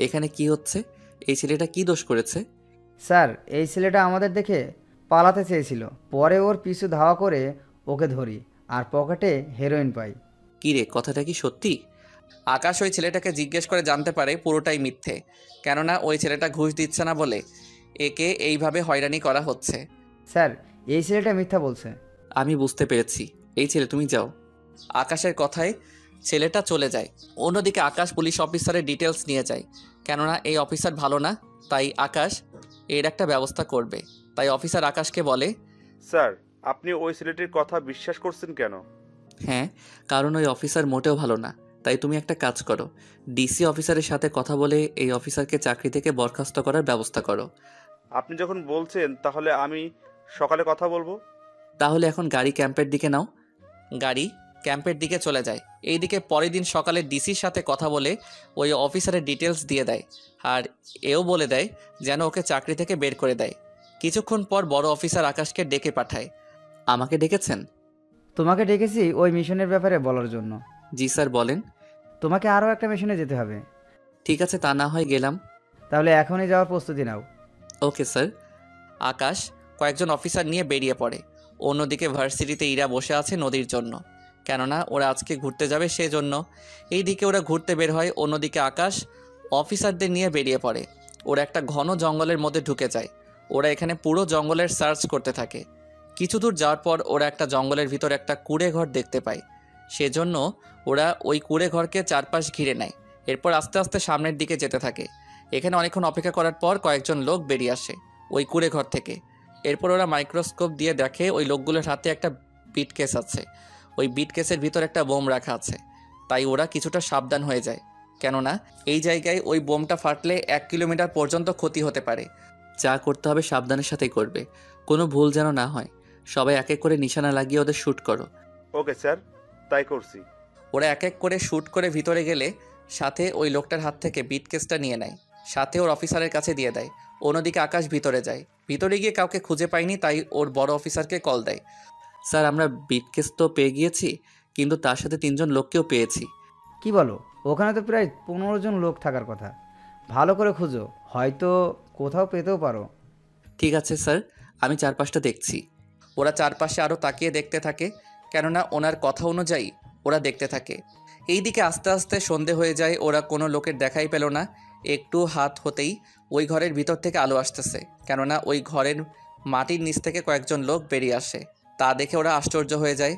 এখানে কি হচ্ছে? এই ছেলেটা কি দোষ করেছে? স্যার, এই ছেলেটা আমাদের দেখে পালাতে চেয়েছিল, পরে ওর পিছু ধাওয়া করে ওকে ধরি, আর পকেটে হেরোইন পাই। কী রে, কথাটা কি সত্যি? আকাশ ওই ছেলেটাকে জিজ্ঞেস করে জানতে পারে পুরোটাই মিথ্যে, কেননা ওই ছেলেটা ঘুষ দিচ্ছে না বলে একে এইভাবে হয়রানি করা হচ্ছে। স্যার, এই ছেলেটা মিথ্যা বলছে। আমি বুঝতে পেরেছি। এই ছেলে, তুমি যাও। আকাশের কথায় ছেলেটা চলে যায়। অন্যদিকে আকাশ পুলিশ অফিসারের ডিটেলস নিয়ে যায়, কেননা এই অফিসার ভালো না, তাই আকাশ এর একটা ব্যবস্থা করবে। তাই অফিসার আকাশকে বলে, স্যার, আপনি ওই ছেলেটির কথা বিশ্বাস করছেন কেন? হ্যাঁ, কারণ ওই অফিসার মোটেও ভালো না। তাই তুমি একটা কাজ করো, ডিসি অফিসারের সাথে কথা বলে এই অফিসারকে চাকরি থেকে বরখাস্ত করার ব্যবস্থা করো। আপনি যখন বলছেন, তাহলে আমি সকালে কথা বলবো। তাহলে এখন গাড়ি ক্যাম্পের দিকে নাও। গাড়ি ক্যাম্পের দিকে চলে যায়। এইদিকে পরের দিন সকালে ডিসির সাথে কথা বলে ওই অফিসারের ডিটেলস দিয়ে দেয়, আর এও বলে দেয় যেন ওকে চাকরি থেকে বের করে দেয়। কিছুক্ষণ পর বড় অফিসার আকাশকে ডেকে পাঠায়। আমাকে ডেকেছেন? তোমাকে ডেকেছি ওই মিশনের ব্যাপারে বলার জন্য। জি স্যার, বলেন। তোমাকে আরও একটা মিশনে যেতে হবে। ঠিক আছে, তা না হয় গেলাম। তাহলে এখনই যাওয়ার প্রস্তুতি নাও। Okay sir. আকাশ কয়েকজন অফিসার নিয়ে বেরিয়ে পড়ে। অন্যদিকে ভার্সিটিতে ইরা বসে আছে নদীর জন্য, কেননা ওরা আজকে ঘুরতে যাবে সেজন্য। এইদিকে ওরা ঘুরতে বের হয়। অন্যদিকে আকাশ অফিসারদের নিয়ে বেরিয়ে পড়ে। ওরা একটা ঘন জঙ্গলের মধ্যে ঢুকে যায়। ওরা এখানে পুরো জঙ্গলের সার্চ করতে থাকে। কিছু দূর যাওয়ার পর ওরা একটা জঙ্গলের ভিতর একটা কুঁড়ে ঘর দেখতে পায়। সেজন্য ওরা ওই কুঁড়ে ঘরকে চারপাশ ঘিরে নেয়। এরপর আস্তে আস্তে সামনের দিকে যেতে থাকে। এখানে অনেকক্ষণ অপেক্ষা করার পর কয়েকজন লোক বেরিয়ে আসে ওই কুঁড়ে ঘর থেকে। এরপর ওরা মাইক্রোস্কোপ দিয়ে দেখে ওই লোকগুলোর হাতে একটা বিট কেস আছে। ওই বিট কেসের ভিতর একটা বোম রাখা আছে। তাই ওরা কিছুটা সাবধান হয়ে যায়, কেননা এই জায়গায় ওই বোমটা ফাটলে 1 কিলোমিটার পর্যন্ত ক্ষতি হতে পারে। যা করতে হবে সাবধানের সাথেই করবে, কোনো ভুল যেন না হয়। সবাই এক এক করে নিশানা লাগিয়ে ওদের শ্যুট করো। ওকে স্যার, তাই করছি। ওরা এক এক করে শ্যুট করে ভিতরে গেলে সাথে ওই লোকটার হাত থেকে বিট কেসটা নিয়ে নেয়, সাথে ওর অফিসারের কাছে দিয়ে দেয়। অন্যদিকে আকাশ ভিতরে যায়। ভিতরে গিয়ে কাউকে খুঁজে পায়নি, তাই ওর বড় অফিসারকে কল দেয়। স্যার, আমরা বিট কেস তো পেয়ে গিয়েছি, কিন্তু তার সাথে 3 জন লোককেও পেয়েছি। কি বলো? ওখানে তো প্রায় 15 জন লোক থাকার কথা। ভালো করে খুঁজো, হয়তো কোথাও পেতেও পারো। ঠিক আছে স্যার, আমি চারপাশটা দেখছি। ওরা চারপাশে আরও তাকিয়ে দেখতে থাকে, কেননা ওনার কথা অনুযায়ী ওরা দেখতে থাকে। এইদিকে আস্তে আস্তে সন্ধে হয়ে যায়। ওরা কোনো লোকের দেখাই পেল না। একটু হাত হতেই ওই ঘরের ভিতর থেকে আলো আসতেছে, কেননা ওই ঘরের মাটির নিচ থেকে কয়েকজন লোক বেরিয়ে আসে। তা দেখে ওরা আশ্চর্য হয়ে যায়,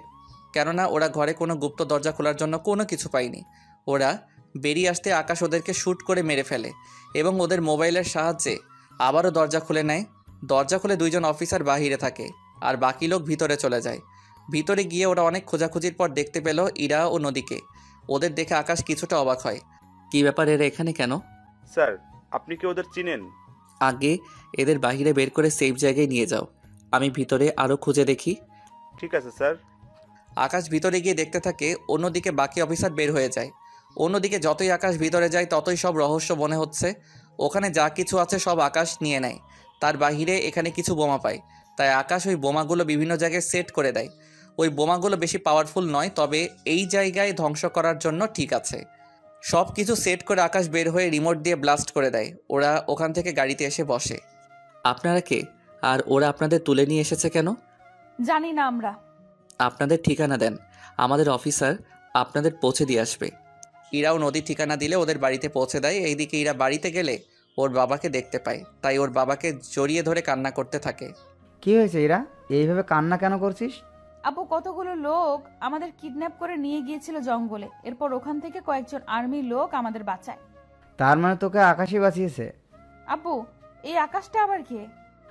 কেননা ওরা ঘরে কোনো গুপ্ত দরজা খোলার জন্য কোনো কিছু পায়নি। ওরা বেরিয়ে আসতে আকাশ ওদেরকে শ্যুট করে মেরে ফেলে এবং ওদের মোবাইলের সাহায্যে আবারও দরজা খুলে নেয়। দরজা খুলে 2 জন অফিসার বাহিরে থাকে, আর বাকি লোক ভিতরে চলে যায়। ভিতরে গিয়ে ওরা অনেক খোঁজাখুঁজির পর দেখতে পেল ইরা ও নদীকে। ওদের দেখে আকাশ কিছুটা অবাক হয়। কী ব্যাপার, এরা এখানে কেন? স্যার, আপনি কি ওদের চিনেন? আগে এদের বাইরে বের করে সেফ জায়গায় নিয়ে যাও, আমি ভিতরে আরও খুঁজে দেখি। ঠিক আছে স্যার। আকাশ ভিতরে গিয়ে দেখতে থাকে, অন্যদিকে বাকি অফিসার বের হয়ে যায়। অন্যদিকে যতই আকাশ ভিতরে যায় ততই সব রহস্য মনে হচ্ছে। ওখানে যা কিছু আছে সব আকাশ নিয়ে নেয়, তার বাহিরে এখানে কিছু বোমা পায়, তাই আকাশ ওই বোমাগুলো বিভিন্ন জায়গায় সেট করে দেয়। ওই বোমাগুলো বেশি পাওয়ারফুল নয়, তবে এই জায়গায় ধ্বংস করার জন্য ঠিক আছে। সব কিছু সেট করে আকাশ বের হয়ে রিমোট দিয়ে ব্লাস্ট করে দেয়। ওরা ওখান থেকে গাড়িতে এসে বসে। আপনারা কে, আর ওরা আপনাদের তুলে নিয়ে এসেছে কেন? জানি না আমরা। আপনাদের ঠিকানা দেন, আমাদের অফিসার আপনাদের পৌঁছে দিয়ে আসবে। ইরাও নদীর ঠিকানা দিলে ওদের বাড়িতে পৌঁছে দেয়। এইদিকে ইরা বাড়িতে গেলে ওর বাবাকে দেখতে পায়, তাই ওর বাবাকে জড়িয়ে ধরে কান্না করতে থাকে। কি হয়েছে ইরা, এইভাবে কান্না কেন করছিস? আপু, কতগুলো লোক আমাদের কিডন্যাপ করে নিয়ে গিয়েছিল জঙ্গলে, এরপর ওখান থেকে কয়েকজন আর্মি লোক আমাদের বাঁচায়। তার মানে তোকে আকাশই বাঁচিয়েছে? আপু, এই আকাশটা আবার কে?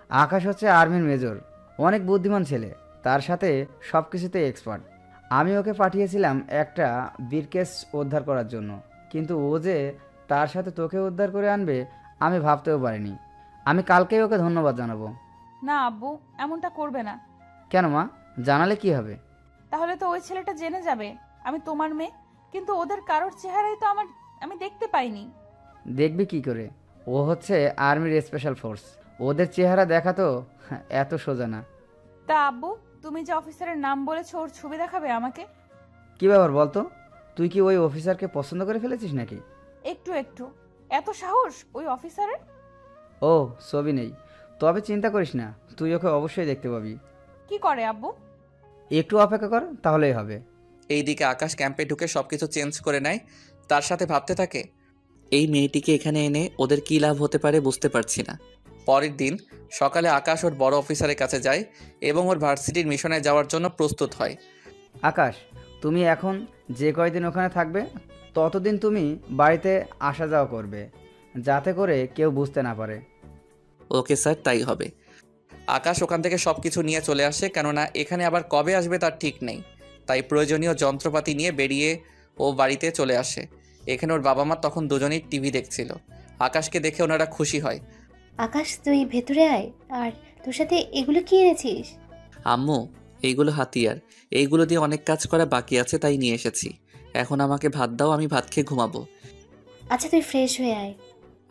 আকাশ হচ্ছে আর্মির মেজর, অনেক বুদ্ধিমান ছেলে, তার সাথে সব কিছুতে এক্সপার্ট। আমি ওকে পাঠিয়েছিলাম একটা ব্রিফকেস উদ্ধার করার জন্য, কিন্তু ও যে তার সাথে তোকে উদ্ধার করে আনবে আমি ভাবতেও পারিনি। আমি কালকেই ওকে ধন্যবাদ জানাবো। না আব্বু, এমনটা করবে না। কেন মা, জানালে কি হবে? তাহলে তো ওই ছেলেটা জেনে যাবে আমি তোমার মেয়ে, কিন্তু ওদের কারোর চেহারাই তো আমি দেখতে পাইনি। দেখবি কি করে, ও হচ্ছে আর্মির স্পেশাল ফোর্স, ওদের চেহারা দেখা তো এত সোজা না। তা আব্বু, তুমি যে অফিসারের নাম বলেছো ওর ছবি দেখাবে আমাকে? কি ব্যাপার বলতো, তুই কি ওই অফিসারকে পছন্দ করে ফেলেছিস নাকি? একটু একটু। এত সাহস ওই অফিসারের? ও, ছবি নেই, তবে চিন্তা করিস না, তুই ওকে অবশ্যই দেখতে পাবি। কি করে আব্বু? একটু অপেক্ষা কর, তাহলেই হবে। এইদিকে আকাশ ক্যাম্পে ঢুকে সবকিছু চেঞ্জ করে নেয়, তার সাথে ভাবতে থাকে এই মেয়েটিকে এখানে এনে ওদের কী লাভ হতে পারে বুঝতে পারছি না। পরের দিন সকালে আকাশ ওর বড় অফিসারের কাছে যায় এবং ওর ভার্সিটির মিশনে যাওয়ার জন্য প্রস্তুত হয়। আকাশ, তুমি এখন যে কয়দিন ওখানে থাকবে ততদিন তুমি বাড়িতে আসা যাওয়া করবে, যাতে করে কেউ বুঝতে না পারে। ওকে স্যার, তাই হবে। আকাশ ওখান থেকে সব কিছু নিয়ে চলে আসে, কেননা এখানে আবার কবে আসবে তার ঠিক নেই, তাই প্রয়োজনীয় যন্ত্রপাতি নিয়ে বেরিয়ে ও বাড়িতে চলে আসে। এখানে ওর বাবা মা তখন দুজনেই টিভি দেখছিল। আকাশকে দেখে ওনারা খুশি হয়। আকাশ, তুই ভেতরে আয়। আর তোর সাথে এগুলো কি এনেছিস? আম্মু, এইগুলো হাতিয়ার, এইগুলো দিয়ে অনেক কাজ করা বাকি আছে, তাই নিয়ে এসেছি। এখন আমাকে ভাত দাও, আমি ভাত খেয়ে ঘুমাবো। আচ্ছা, তুই ফ্রেশ হয়ে আয়।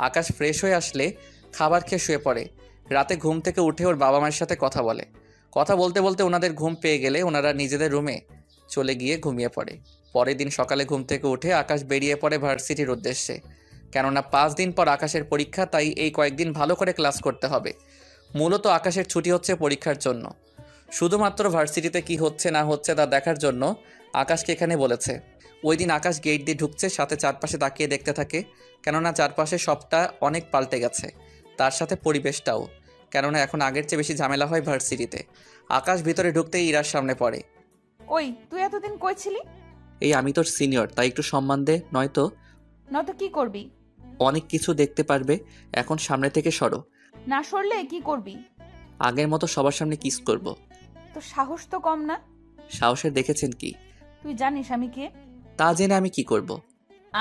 আকাশ ফ্রেশ হয়ে আসলে খাবার খেয়ে শুয়ে পড়ে। রাতে ঘুম থেকে উঠে ওর বাবা মায়ের সাথে কথা বলে। কথা বলতে বলতে ওনাদের ঘুম পেয়ে গেলে ওনারা নিজেদের রুমে চলে গিয়ে ঘুমিয়ে পড়ে। পরের দিন সকালে ঘুম থেকে উঠে আকাশ বেরিয়ে পড়ে ভার্সিটির উদ্দেশ্যে, কেননা 5 দিন পর আকাশের পরীক্ষা, তাই এই কয়েকদিন ভালো করে ক্লাস করতে হবে। মূলত আকাশের ছুটি হচ্ছে পরীক্ষার জন্য, শুধুমাত্র ভার্সিটিতে কি হচ্ছে না হচ্ছে তা দেখার জন্য আকাশকে এখানে বলেছে। ওই দিন আকাশ গেট দিয়ে ঢুকছে, সাথে চারপাশে তাকিয়ে দেখতে থাকে, কেননা চারপাশে সবটা অনেক পাল্টে গেছে, তার সাথে পরিবেশটাও, কেননা এখন আগের চেয়ে বেশি ঝামেলা হয় ভার্সিটিতে। আকাশ ভিতরে ঢুকতেই ইরার সামনে পড়ে। ওই, তুই এতদিন কই ছিলি? এই আমি তোর সিনিয়র, তাই একটু সম্মান দে, নয়তো নয়তো কি করবি? অনেক কিছু দেখতে পারবে। এখন সামনে থেকে সরো। না সরলে কি করবি? আগের মতো সবার সামনে কিস করব। তো সাহস তো কম না। সাহসের দেখেছেন কি? তুই জানিস আমি কে? তা জেনে আমি কি করব?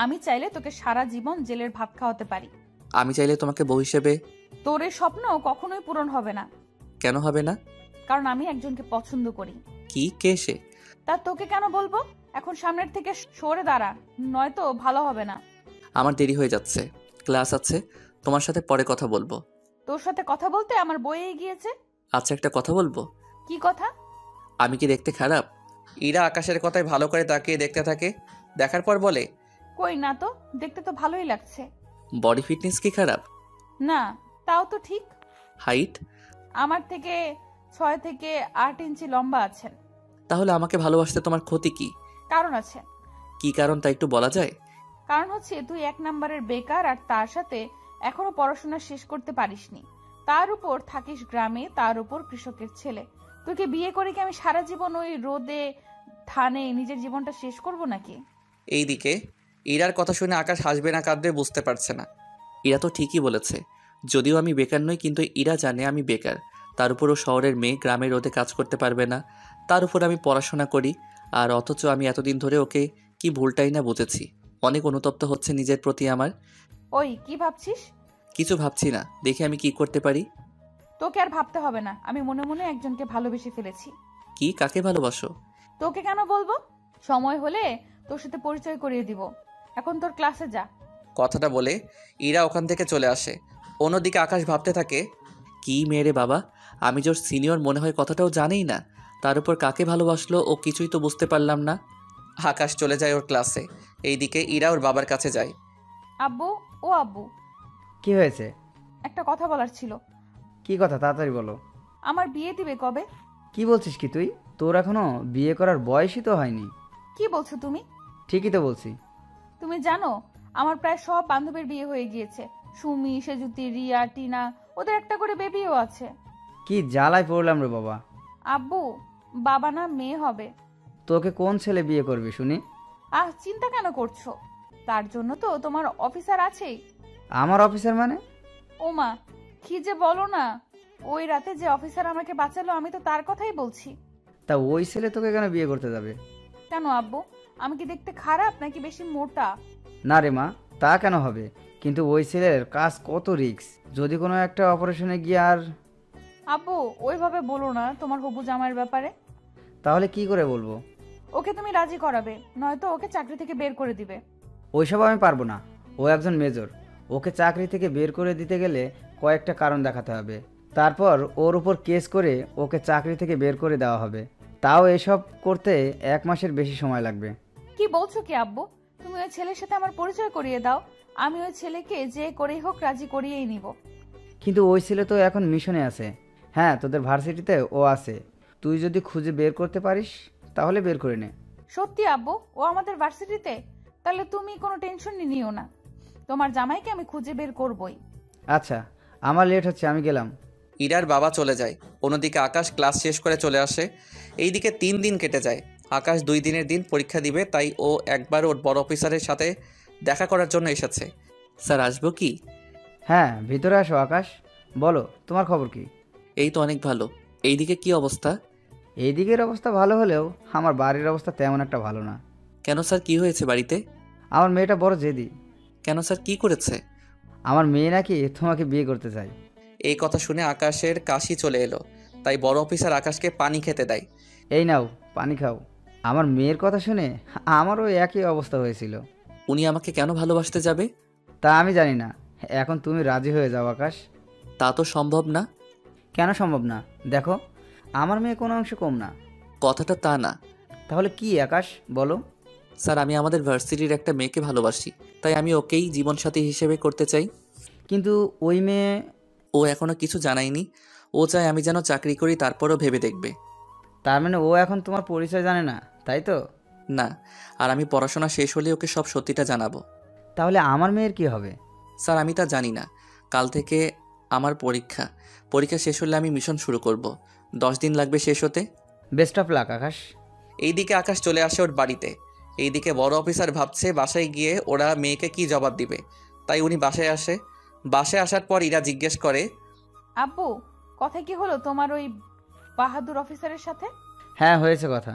আমি চাইলে তোকে সারা জীবন জেলের ভাত খাওয়াতে পারি। আমি চাইলে তোমাকে বউ হিসেবে। তোর এই স্বপ্ন কখনোই পূরণ হবে না। কেন হবে না? কারণ আমি একজনকে পছন্দ করি। কি, কে সে? তা তোকে কেন বলবো? এখন সামনের থেকে সরে দাঁড়া, নয়তো ভালো হবে না। আমার দেরি হয়ে যাচ্ছে, ক্লাস আছে, তোমার সাথে পরে কথা বলবো। তোর সাথে কথা বলতে আমার বইয়ে গিয়েছে। আচ্ছা, একটা কথা বলবো। কি কথা? আমি কি দেখতে খারাপ? ইরা আকাশের কথায় ভালো করে তাকিয়ে দেখতে থাকে, দেখার পর বলে, কই না তো, দেখতে তো ভালোই লাগছে। বডি ফিটনেস কি খারাপ? না, তাও তো ঠিক। হাইট? আমার থেকে 6 থেকে 8 ইঞ্চি লম্বা আছেন। তাহলে আমাকে ভালোবাসতে তোমার ক্ষতি কি? কারণ আছে। কি কারণ তা একটু বলা যায়? কারণ হচ্ছে তুই 1 নম্বরের বেকার, আর তার সাথে এখনো পড়াশোনা শেষ করতে পারিসনি, তার উপর থাকিস গ্রামে, তার উপর কৃষকের ছেলে। তোকে বিয়ে করে কি আমি সারা জীবন ওই রোদে ধানে নিজের জীবনটা শেষ করব নাকি? এইদিকে ইরার কথা শুনে আকাশ হাসবে না কাঁদবে বুঝতে পারছে না। ইরা তো ঠিকই বলেছে, যদিও আমি বেকার নই, কিন্তু ইরা জানে আমি বেকার। তার উপরও শহরের মেয়ে গ্রামে রোদে কাজ করতে পারবে না, তার উপর আমি পড়াশোনা করি, আর অথচ আমি এতদিন ধরে ওকে কি ভুলটাই না বুঝেছি। অনেক অনুতপ্ত হচ্ছে নিজের প্রতি আমার। ওই কি ভাবছিস? কিছু ভাবছি না, দেখি আমি কি করতে পারি। তোকে আর ভাবতে হবে না, আমি মনে মনে একজনকে ভালোবেসে ফেলেছি। কি, কাকে ভালোবাসো? তোকে কেন বলবো, সময় হলে তোর সাথে পরিচয় করিয়ে দিব। এখন তোর ক্লাসে যা। কথাটা বলে ইরা ওখান থেকে চলে আসে। অন্যদিকে আকাশ ভাবতে থাকে, কি মেয়ে বাবা, আমি যে ওর সিনিয়র মনে হয় কথাটাও জানেই না, তার উপর কাকে ভালোবাসলো ও কিছুই তো বুঝতে পারলাম না। আকাশ চলে যায় ওর ক্লাসে। এইদিকে ইরা ওর বাবার কাছে যায়। আব্বু, ও আব্বু, কি হয়েছে? একটা কথা বলার ছিল। কি কথা, তাড়াতাড়ি বলো। আমার বিয়ে দিবে কবে? কি বলছিস কি তুই? তোর এখনো বিয়ে করার বয়সই তো হয়নি। কি বলছো তুমি? ঠিকই তো বলছি। তুমি জানো আমার প্রায় সব বান্ধবীর বিয়ে হয়ে গিয়েছে। সুমি, সেজুতি, রিয়া, টিনা, ওদের একটা করে বেবিও আছে। কি জ্বালায় পড়লাম রে বাবা। আব্বু, বাবা না মেয়ে হবে। তোকে কোন ছেলে বিয়ে করবে শুনি? চিন্তা কেন করছো? তার জন্য তো তোমার অফিসার আছেই। আমার অফিসার মানে? ওমা, কি যে বলো না। ওই রাতে যে অফিসার আমাকে বাঁচালো, আমি তো তার কথাই বলছি। তা ওই ছেলে তোকে কেন বিয়ে করতে যাবে? কেন আব্বু, আমি কি দেখতে খারাপ নাকি বেশি মোটা? না রে মা, তা কেন হবে? কিন্তু ওই ছেলের কাজ কত রিস্ক, যদি কোনো একটা অপারেশনে গিয়ে আর... আব্বু, ওইভাবে বলো না তোমার হবু জামাইয়ের ব্যাপারে। তাহলে কি করে বলবো? ওকে তুমি রাজি করাবে, নয়তো ওকে চাকরি থেকে বের করে দিবে। ওইসব আমি পারবো না। ও একজন মেজর, ওকে চাকরি থেকে বের করে দিতে গেলে কয়েকটা কারণ দেখাতে হবে। তারপর ওর উপর কেস করে ওকে চাকরি থেকে বের করে দেওয়া হবে। তাও এসব করতে 1 মাসের বেশি সময় লাগবে। কি বলছো কি আব্বু? তুমি ওই ছেলের সাথে আমার পরিচয় করিয়ে দাও, আমি ওই ছেলেকে যে করেই হোক রাজি করিয়েই নিব। কিন্তু ওই ছেলে তো এখন মিশনে আছে। হ্যাঁ, তোদের ভার্সিটিতে ও আছে। তুই যদি খুঁজে বের করতে পারিস তাহলে বের করে নে। সত্যি আব্বু, ও আমাদের ভার্সিটিতে? তাহলে তুমি কোনো টেনশন নিও না, তোমার জামাইকে আমি খুঁজে বের করবই। আচ্ছা, আমার লেট হচ্ছে, আমি গেলাম। ইরার বাবা চলে যায়। অন্যদিকে আকাশ ক্লাস শেষ করে চলে আসে। এইদিকে 3 দিন কেটে যায়। আকাশ 2 দিনের দিন পরীক্ষা দিবে, তাই ও একবার ওর বড় অফিসারের সাথে দেখা করার জন্য এসেছে। স্যার, আসবো কি? হ্যাঁ, ভিতরে আসো আকাশ। বলো, তোমার খবর কি? এই তো অনেক ভালো। এইদিকে কি অবস্থা? এই দিকের অবস্থা ভালো হলেও আমার বাড়ির অবস্থা তেমন একটা ভালো না। কেন স্যার, কি হয়েছে বাড়িতে? আমার মেয়েটা বড় জেদি। কেন স্যার, কি করেছে? আমার মেয়ে নাকি তোমাকে বিয়ে করতে চায়। এই কথা শুনে আকাশের কাশি চলে এলো, তাই বড় অফিসার আকাশকে পানি খেতে দেয়। এই নাও, পানি খাও। আমার মেয়ের কথা শুনে আমারও একই অবস্থা হয়েছিল। উনি আমাকে কেন ভালোবাসতে যাবে? তা আমি জানি না। এখন তুমি রাজি হয়ে যাও আকাশ। তা তো সম্ভব না। কেন সম্ভব না? দেখো, আমার মেয়ে কোনো অংশে কম না। কথাটা তা না। তাহলে কি আকাশ, বলো। স্যার, আমি আমাদের ভার্সিটির একটা মেয়েকে ভালোবাসি, তাই আমি ওকেই জীবনসাথী হিসেবে করতে চাই। কিন্তু ওই মেয়ে... ও এখনো কিছু জানায়নি। ও চায় আমি যেন চাকরি করি, তারপরও ভেবে দেখবে। তার মানে ও এখন তোমার পরিচয় জানে না, তাই তো? না, আর আমি পড়াশোনা শেষ হলে ওকে সব সত্যিটা জানাবো। তাহলে আমার মেয়ের কি হবে? স্যার, আমি তা জানি না। কাল থেকে আমার পরীক্ষা শেষ হলে আমি মিশন শুরু করব। 10 দিন লাগবে শেষ হতে। বেস্ট অফ লাক আকাশ। এইদিকে আকাশ চলে আসে ওর বাড়িতে। এইদিকে বড় অফিসার ভাবছে বাসায় গিয়ে ওরা মেয়েকে কি জবাব দিবে, তাই উনি বাসায় আসে। বাসায় আসার পর ইরা জিজ্ঞেস করে, আব্বু, কথা কি হলো তোমার ওই বাহাদুর অফিসারের সাথে? হ্যাঁ, হয়েছে কথা।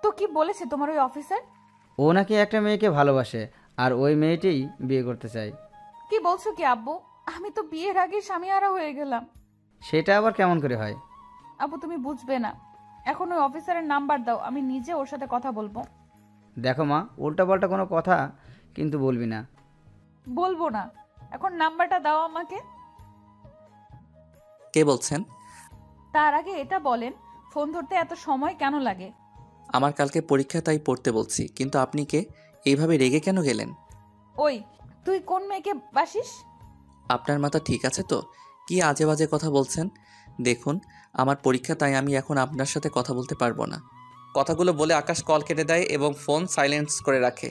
তো কি বলেছে তোমার ওই অফিসার? ও নাকি একটা মেয়েকে ভালোবাসে, আর ওই মেয়েটিই বিয়ে করতে চায়। কি বলছো কি আব্বু? আমি তো বিয়ের আগে স্বামীহারা হয়ে গেলাম। সেটা আবার কেমন করে হয়? আব্বু, তুমি বুঝবে না। এখন ওই অফিসারের নাম্বার দাও, আমি নিজে ওর সাথে কথা বলবো। দেখো মা, উল্টাপাল্টা কোনো কথা কিন্তু বলবি না। বলবো না। এখন নাম্বারটা দাও আমাকে। কে বলছেন? তার আগে এটা বলেন, ফোন ধরতে এত সময় কেন লাগে? আমার কালকে পরীক্ষা, তাই পড়তে বলছি। কিন্তু আপনি কে? এইভাবে রেগে কেন গেলেন? ওই, তুই কোন মেয়েকে বাসিস? আপনার মাথা ঠিক আছে তো? কি আজে বাজে কথা বলছেন? দেখুন, আমার পরীক্ষা, তাই আমি এখন আপনার সাথে কথা বলতে পারবো না। কথাগুলো বলে আকাশ কল কেটে দেয় এবং ফোন সাইলেন্স করে রাখে।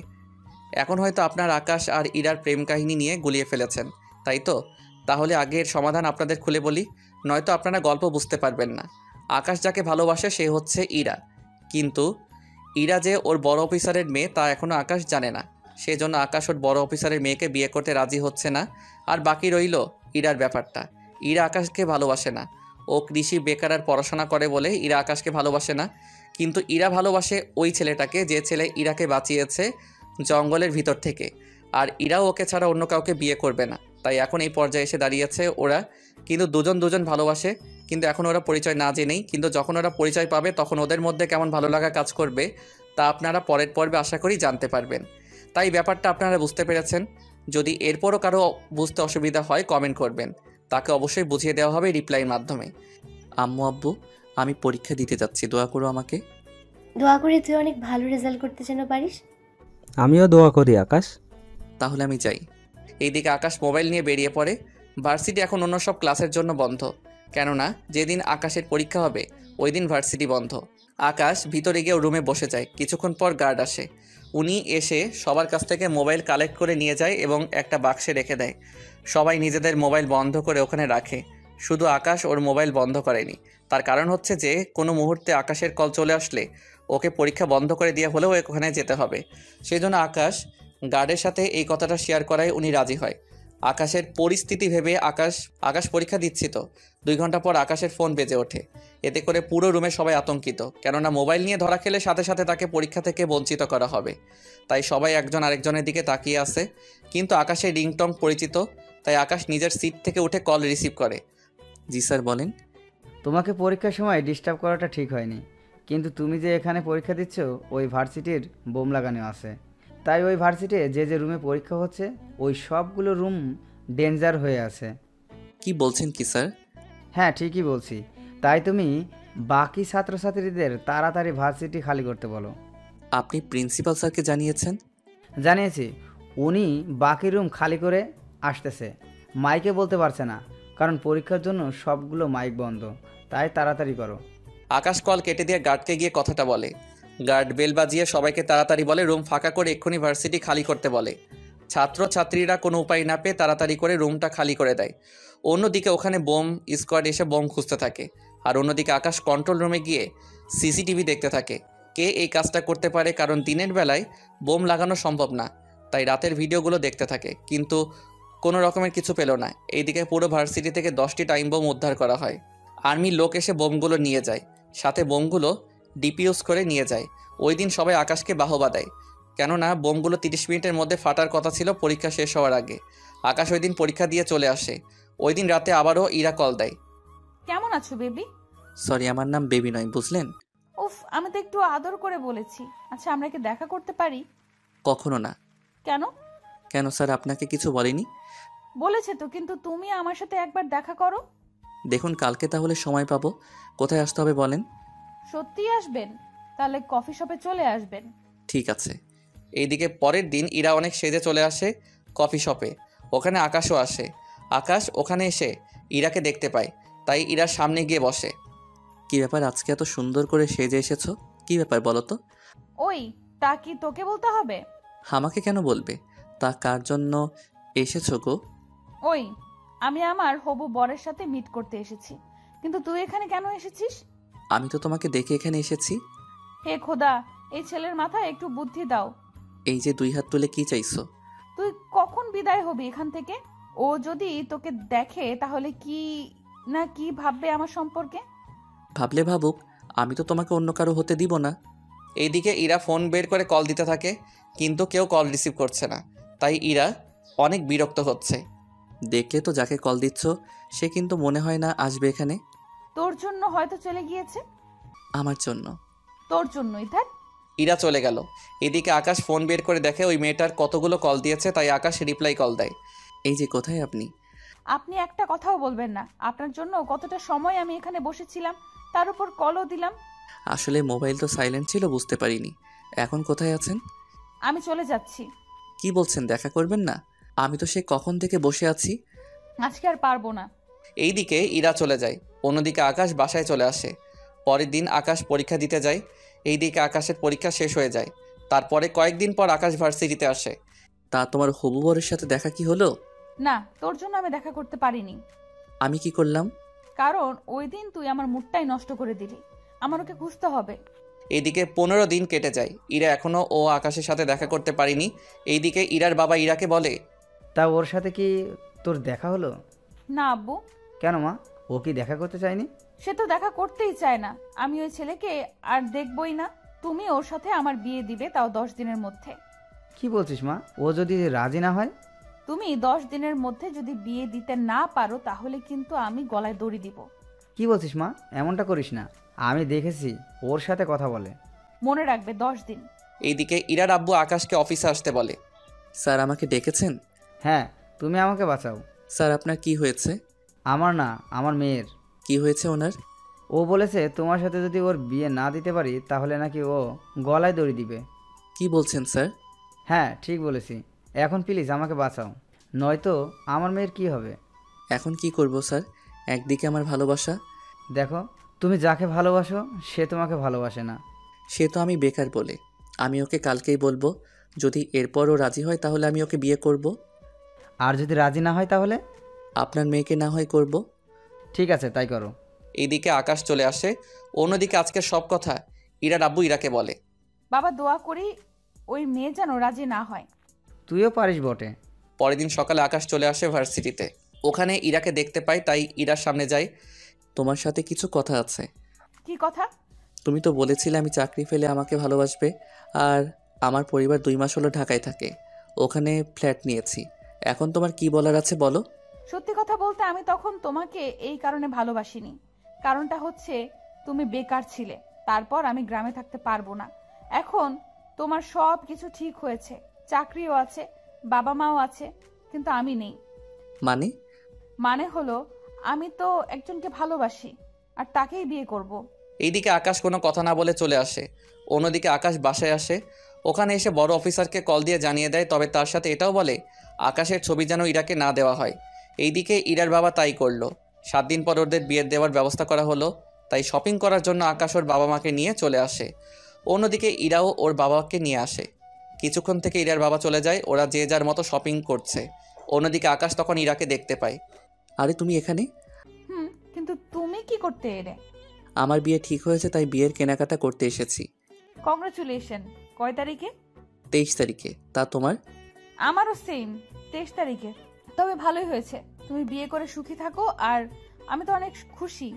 এখন হয়তো আপনার আকাশ আর ইরার প্রেম কাহিনী নিয়ে গুলিয়ে ফেলেছেন, তাই তো? তাহলে আগের সমাধান আপনাদের খুলে বলি, নয়তো আপনারা গল্প বুঝতে পারবেন না। আকাশ যাকে ভালোবাসে সে হচ্ছে ইরা, কিন্তু ইরা যে ওর বড় অফিসারের মেয়ে তা এখনও আকাশ জানে না। সেজন্য আকাশ ওর বড় অফিসারের মেয়েকে বিয়ে করতে রাজি হচ্ছে না। আর বাকি রইল ইরার ব্যাপারটা। ইরা আকাশকে ভালোবাসে না। ও কৃষি বেকার আর পড়াশোনা করে বলে ইরা আকাশকে ভালোবাসে না। কিন্তু ইরা ভালোবাসে ওই ছেলেটাকে, যে ছেলে ইরাকে বাঁচিয়েছে জঙ্গলের ভিতর থেকে। আর ইরাও ওকে ছাড়া অন্য কাউকে বিয়ে করবে না। তাই এখন এই পর্যায়ে এসে দাঁড়িয়েছে ওরা। কিন্তু দুজন দুজন ভালোবাসে, কিন্তু এখন ওরা পরিচয় না জেনেই, কিন্তু যখন ওরা পরিচয় পাবে তখন ওদের মধ্যে কেমন ভালো লাগা কাজ করবে তা আপনারা পরের পর্বে আশা করি জানতে পারবেন। তাই ব্যাপারটা আপনারা বুঝতে পেরেছেন। যদি এরপরও কারো বুঝতে অসুবিধা হয় কমেন্ট করবেন, তাকে অবশ্যই বুঝিয়ে দেওয়া হবে রিপ্লাইয়ের মাধ্যমে। আম্মু আব্বু, আমি পরীক্ষা দিতে যাচ্ছি, দোয়া করো আমাকে। দোয়া করে তুই অনেক ভালো রেজাল্ট করতে যেন পারিস। আমিও দোয়া করি আকাশ। তাহলে আমি যাই। এইদিকে আকাশ মোবাইল নিয়ে বেরিয়ে পড়ে। ভার্সিটি এখন অন্য সব ক্লাসের জন্য বন্ধ, কেননা যেদিন আকাশের পরীক্ষা হবে ওই দিন ভার্সিটি বন্ধ। আকাশ ভিতরে গিয়ে রুমে বসে যায়। কিছুক্ষণ পর গার্ড আসে। উনি এসে সবার কাছ থেকে মোবাইল কালেক্ট করে নিয়ে যায় এবং একটা বাক্সে রেখে দেয়। সবাই নিজেদের মোবাইল বন্ধ করে ওখানে রাখে, শুধু আকাশ ওর মোবাইল বন্ধ করেনি। তার কারণ হচ্ছে যে কোনো মুহূর্তে আকাশের কল চলে আসলে ওকে পরীক্ষা বন্ধ করে দিয়ে হলেও ওখানে যেতে হবে। সেই জন্য আকাশ গার্ডের সাথে এই কথাটা শেয়ার করায় উনি রাজি হয়। আকাশের পরিস্থিতি ভেবে আকাশ পরীক্ষা দিচ্ছি তো 2 ঘন্টা পর আকাশের ফোন বেজে ওঠে। এতে করে পুরো রুমে সবাই আতঙ্কিত, কেননা মোবাইল নিয়ে ধরা খেলে সাথে সাথে তাকে পরীক্ষা থেকে বঞ্চিত করা হবে। তাই সবাই একজন আরেকজনের দিকে তাকিয়ে আছে। কিন্তু আকাশের রিংটং পরিচিত, তাই আকাশ নিজের সিট থেকে উঠে কল রিসিভ করে। জি স্যার, বলেন। তোমাকে পরীক্ষার সময় ডিস্টার্ব করাটা ঠিক হয়নি, কিন্তু তুমি যে এখানে পরীক্ষা দিচ্ছ ওই ভার্সিটির বোম লাগানো আছে, তাই ওই ভার্সিটি যে রুমে পরীক্ষা হচ্ছে ওই সবগুলো রুম ডেঞ্জার হয়ে আছে। কি বলছেন কি স্যার? হ্যাঁ, ঠিকই বলছি। তাই তুমি বাকি ছাত্রছাত্রীদের তাড়াতাড়ি ভার্সিটি খালি করতে বলো। আপনি প্রিন্সিপাল স্যারকে জানিয়েছেন? জানিয়েছি, উনি বাকি রুম খালি করে আসতেছে। মাইকে বলতে পারছে না, কারণ পরীক্ষার জন্য সবগুলো মাইক বন্ধ, তাই তাড়াতাড়ি করো। আকাশ কল কেটে দিয়ে গার্ডকে গিয়ে কথাটা বলে। গার্ড বেল বাজিয়ে সবাইকে তাড়াতাড়ি বলে রুম ফাঁকা করে এক্ষুনি ভার্সিটি খালি করতে বলে। ছাত্রছাত্রীরা কোনো উপায় না পেয়ে তাড়াতাড়ি করে রুমটা খালি করে দেয়। অন্যদিকে ওখানে বোম স্কোয়াড এসে বোম খুঁজতে থাকে, আর অন্যদিকে আকাশ কন্ট্রোল রুমে গিয়ে সিসিটিভি দেখতে থাকে কে এই কাজটা করতে পারে, কারণ দিনের বেলায় বোম লাগানো সম্ভব না। তাই রাতের ভিডিওগুলো দেখতে থাকে, কিন্তু কোনো রকমের কিছু পেল না। এইদিকে পুরো ভার্সিটি থেকে 10টি টাইম বোম উদ্ধার করা হয়। আর্মির লোক এসে বোমগুলো নিয়ে যায়, সাথে বোমগুলো ডিপিউজ করে নিয়ে যায়। ওই দিন সবাই আকাশকে বাহবা দেয়, কেননা বোমগুলো 30 মিনিটের মধ্যে ফাটার কথা ছিল পরীক্ষা শেষ হওয়ার আগে। আকাশ ওই দিন পরীক্ষা দিয়ে চলে আসে। ওই দিন রাতে আবারও ইরা কল দেয়। কেমন আছো বেবি? সরি, আমার নাম বেবি নয়, বুঝলেন? উফ, আমি তো একটু আদর করে বলেছি। আচ্ছা, আমরা কি দেখা করতে পারি? কখনো না। কেন? কেন স্যার, আপনাকে কিছু বলেনি? বলেছে তো, কিন্তু তুমি আমার সাথে একবার দেখা করো। দেখুন, কালকে তাহলে সময় পাবো। কোথায় আসতে হবে বলেন? সত্যিই আসবেন? তাহলে কফি শপে চলে আসবেন। ঠিক আছে। এইদিকে পরের দিন ইরা অনেক সেজে চলে আসে কফি শপে। ওখানে আকাশও আসে। আকাশ ওখানে এসে ইরাকে দেখতে পায়, তাই ইরার সামনে গিয়ে বসে। কি ব্যাপার, আজকে এত সুন্দর করে সেজে এসেছো? কি ব্যাপার বলো তো? ওই, তা কি তোকে বলতে হবে? আমাকে কেন বলবে? তা কার জন্য এসেছো গো? ওই, আমি আমার হবু বরের সাথে মিট করতে এসেছি। কিন্তু তুই এখানে কেন এসেছিস? আমি তো তোমাকে দেখে এখানে এসেছি। হে খোদা, এই ছেলের মাথায় একটু বুদ্ধি দাও। এই যে 2 হাত তুলে কি চাইছো? তুই কখন বিদায় হবি এখান থেকে? ও যদি তোকে দেখে তাহলে কি না কি ভাববে আমার সম্পর্কে? ভাবলে ভাবুক, আমি তো তোমাকে অন্য কারো হতে দিব না। এইদিকে ইরা ফোন বের করে কল দিতে থাকে, কিন্তু কেউ কল রিসিভ করছে না। তাই ইরা অনেক বিরক্ত হচ্ছে। দেখলে তো যাকে কল দিচ্ছ সে কিন্তু মনে হয় না আসবে এখানে। তোর জন্য হয়তো চলে গিয়েছে। আমার জন্য? তোর জন্যই থাক। ইরা চলে গেল। এদিকে আকাশ ফোন বের করে দেখে ওই মেয়েটার কতগুলো কল দিয়েছে, তাই আকাশ রিপ্লাই কল দেয়। এই যে, কোথায় আপনি? আপনি একটা কথাও বলবেন না। আপনার জন্য কতটা সময় আমি এখানে বসেছিলাম, তার উপর কলও দিলাম। আসলে মোবাইল তো সাইলেন্ট ছিল, বুঝতে পারিনি। এখন কোথায় আছেন? আমি চলে যাচ্ছি। কি বলছেন, দেখা করবেন না? আমি তো সে কখন থেকে বসে আছি। আজকে আর পারবো না। এইদিকে ইরা চলে যায়। অন্যদিকে আকাশ বাসায় চলে আসে। পরের দিন আকাশ পরীক্ষা দিতে যায়। এইদিকে আকাশের পরীক্ষা শেষ হয়ে যায়। তারপরে কয়েকদিন পর আকাশ ভার্সিটিতে আসে। তা তোমার হবু বরের সাথে দেখা কি হলো? না, তোর জন্য আমি দেখা করতে পারিনি। আমি কি করলাম? কারণ ওই দিন তুই আমার মুডটাই নষ্ট করে দিলি। আমার ওকে খুঁজতে হবে। এইদিকে 15 দিন কেটে যায়। ইরা এখনও ও আকাশের সাথে দেখা করতে পারিনি। এইদিকে ইরার বাবা ইরাকে বলে, তা ওর সাথে কি তোর দেখা হলো? না আব্বু। কেন মা, ও কি দেখা করতে চায়নি? সে তো দেখা করতেই চায় না। আমি ওই ছেলেকে আর দেখবই না। তুমি ওর সাথে আমার বিয়ে দিবে, তাও 10 দিনের মধ্যে। কি বলছিস মা, ও যদি রাজি না হয়? তুমি 10 দিনের মধ্যে যদি বিয়ে দিতে না পারো তাহলে কিন্তু আমি গলায় দড়ি দিব। কি বলছিস মা? এমনটা করিস না। আমি দেখেছি ওর সাথে কথা বলে। মনে রাখবে 10 দিন। এইদিকে ইরার আব্বু আকাশকে অফিসে আসতে বলে। স্যার আমাকে ডেকেছেন? হ্যাঁ, তুমি আমাকে বাঁচাও। স্যার আপনার কি হয়েছে? আমার না, আমার মেয়ের। কি হয়েছে ওনার? ও বলেছে তোমার সাথে যদি ওর বিয়ে না দিতে পারি তাহলে নাকি ও গলায় দড়ি দিবে। কি বলছেন স্যার? হ্যাঁ, ঠিক বলেছি। এখন প্লিজ আমাকে বাঁচাও, নয়তো আমার মেয়ের কি হবে। এখন কি করব স্যার? একদিকে আমার ভালোবাসা। দেখো, তুমি যাকে ভালোবাসো সে তোমাকে ভালোবাসে না। সে তো আমি বেকার বলে। আমি ওকে কালকেই বলবো। যদি এরপরও রাজি হয় তাহলে আমি ওকে বিয়ে করব। আর যদি রাজি না হয় তাহলে? আপনার মেয়েকে না হয় করব। ঠিক আছে, তাই করো। এইদিকে আকাশ চলে আসে। অন্যদিকে আজকের সব কথা ইরার আব্বু ইরাকে বলে। বাবা দোয়া করি ওই মেয়ে যেন রাজি না হয়। তুইও পারিস বটে। পরের দিন সকালে আকাশ চলে আসে ভার্সিটিতে। ওখানে ইরাকে দেখতে পায়, তাই ইরার সামনে যায়। তোমার সাথে কিছু কথা আছে। কি কথা? তুমি তো বলেছিলে আমি চাকরি ফেলে আমাকে ভালোবাসবে। আর আমার পরিবার 2 মাস হলো ঢাকায় থাকে। ওখানে ফ্ল্যাট নিয়েছি। এখন তোমার কি বলার আছে বলো। সত্যি কথা বলতে আমি তখন তোমাকে এই কারণে ভালোবাসিনি। কারণটা হচ্ছে তুমি বেকার ছিলে। তারপর আমি গ্রামে থাকতে পারবো না। এখন তোমার সব কিছু ঠিক হয়েছে, চাকরিও আছে, বাবা মাও আছে, কিন্তু আমি নেই। মানে? মানে হলো আমি তো একজনকে ভালোবাসি আর তাকেই বিয়ে করব। এইদিকে আকাশ কোনো কথা না বলে চলে আসে। অন্যদিকে আকাশ বাসায় আসে। ওখানে এসে বড় অফিসারকে কল দিয়ে জানিয়ে দেয়, তবে তার সাথে এটাও বলে আকাশের ছবি যেন ইরাকে না দেওয়া হয়। এইদিকে ইরার বাবা তাই করলো। 7 দিন পর ওদের বিয়ের দেওয়ার ব্যবস্থা করা হলো। তাই শপিং করার জন্য আকাশ ওর বাবা মাকে নিয়ে চলে আসে। অন্যদিকে ইরাও ওর বাবাকে নিয়ে আসে। কিছুক্ষণ থেকে ইরার বাবা চলে যায়। ওরা যে যার মতো শপিং করছে। অন্যদিকে আকাশ তখন ইরাকে দেখতে পায়। আরে তুমি এখানে? কিন্তু তুমি কি করতে এলে? আমার বিয়ে ঠিক হয়েছে, তাই বিয়ের কেনাকাটা করতে এসেছি। কংগ্রাচুলেশন। কয় তারিখে? 23 তারিখে। তা তোমার? আমারও সেম, 23 তারিখে। তবে ভালোই হয়েছে, তুমি বিয়ে করে সুখী থাকো। আর আমি তো অনেক খুশি।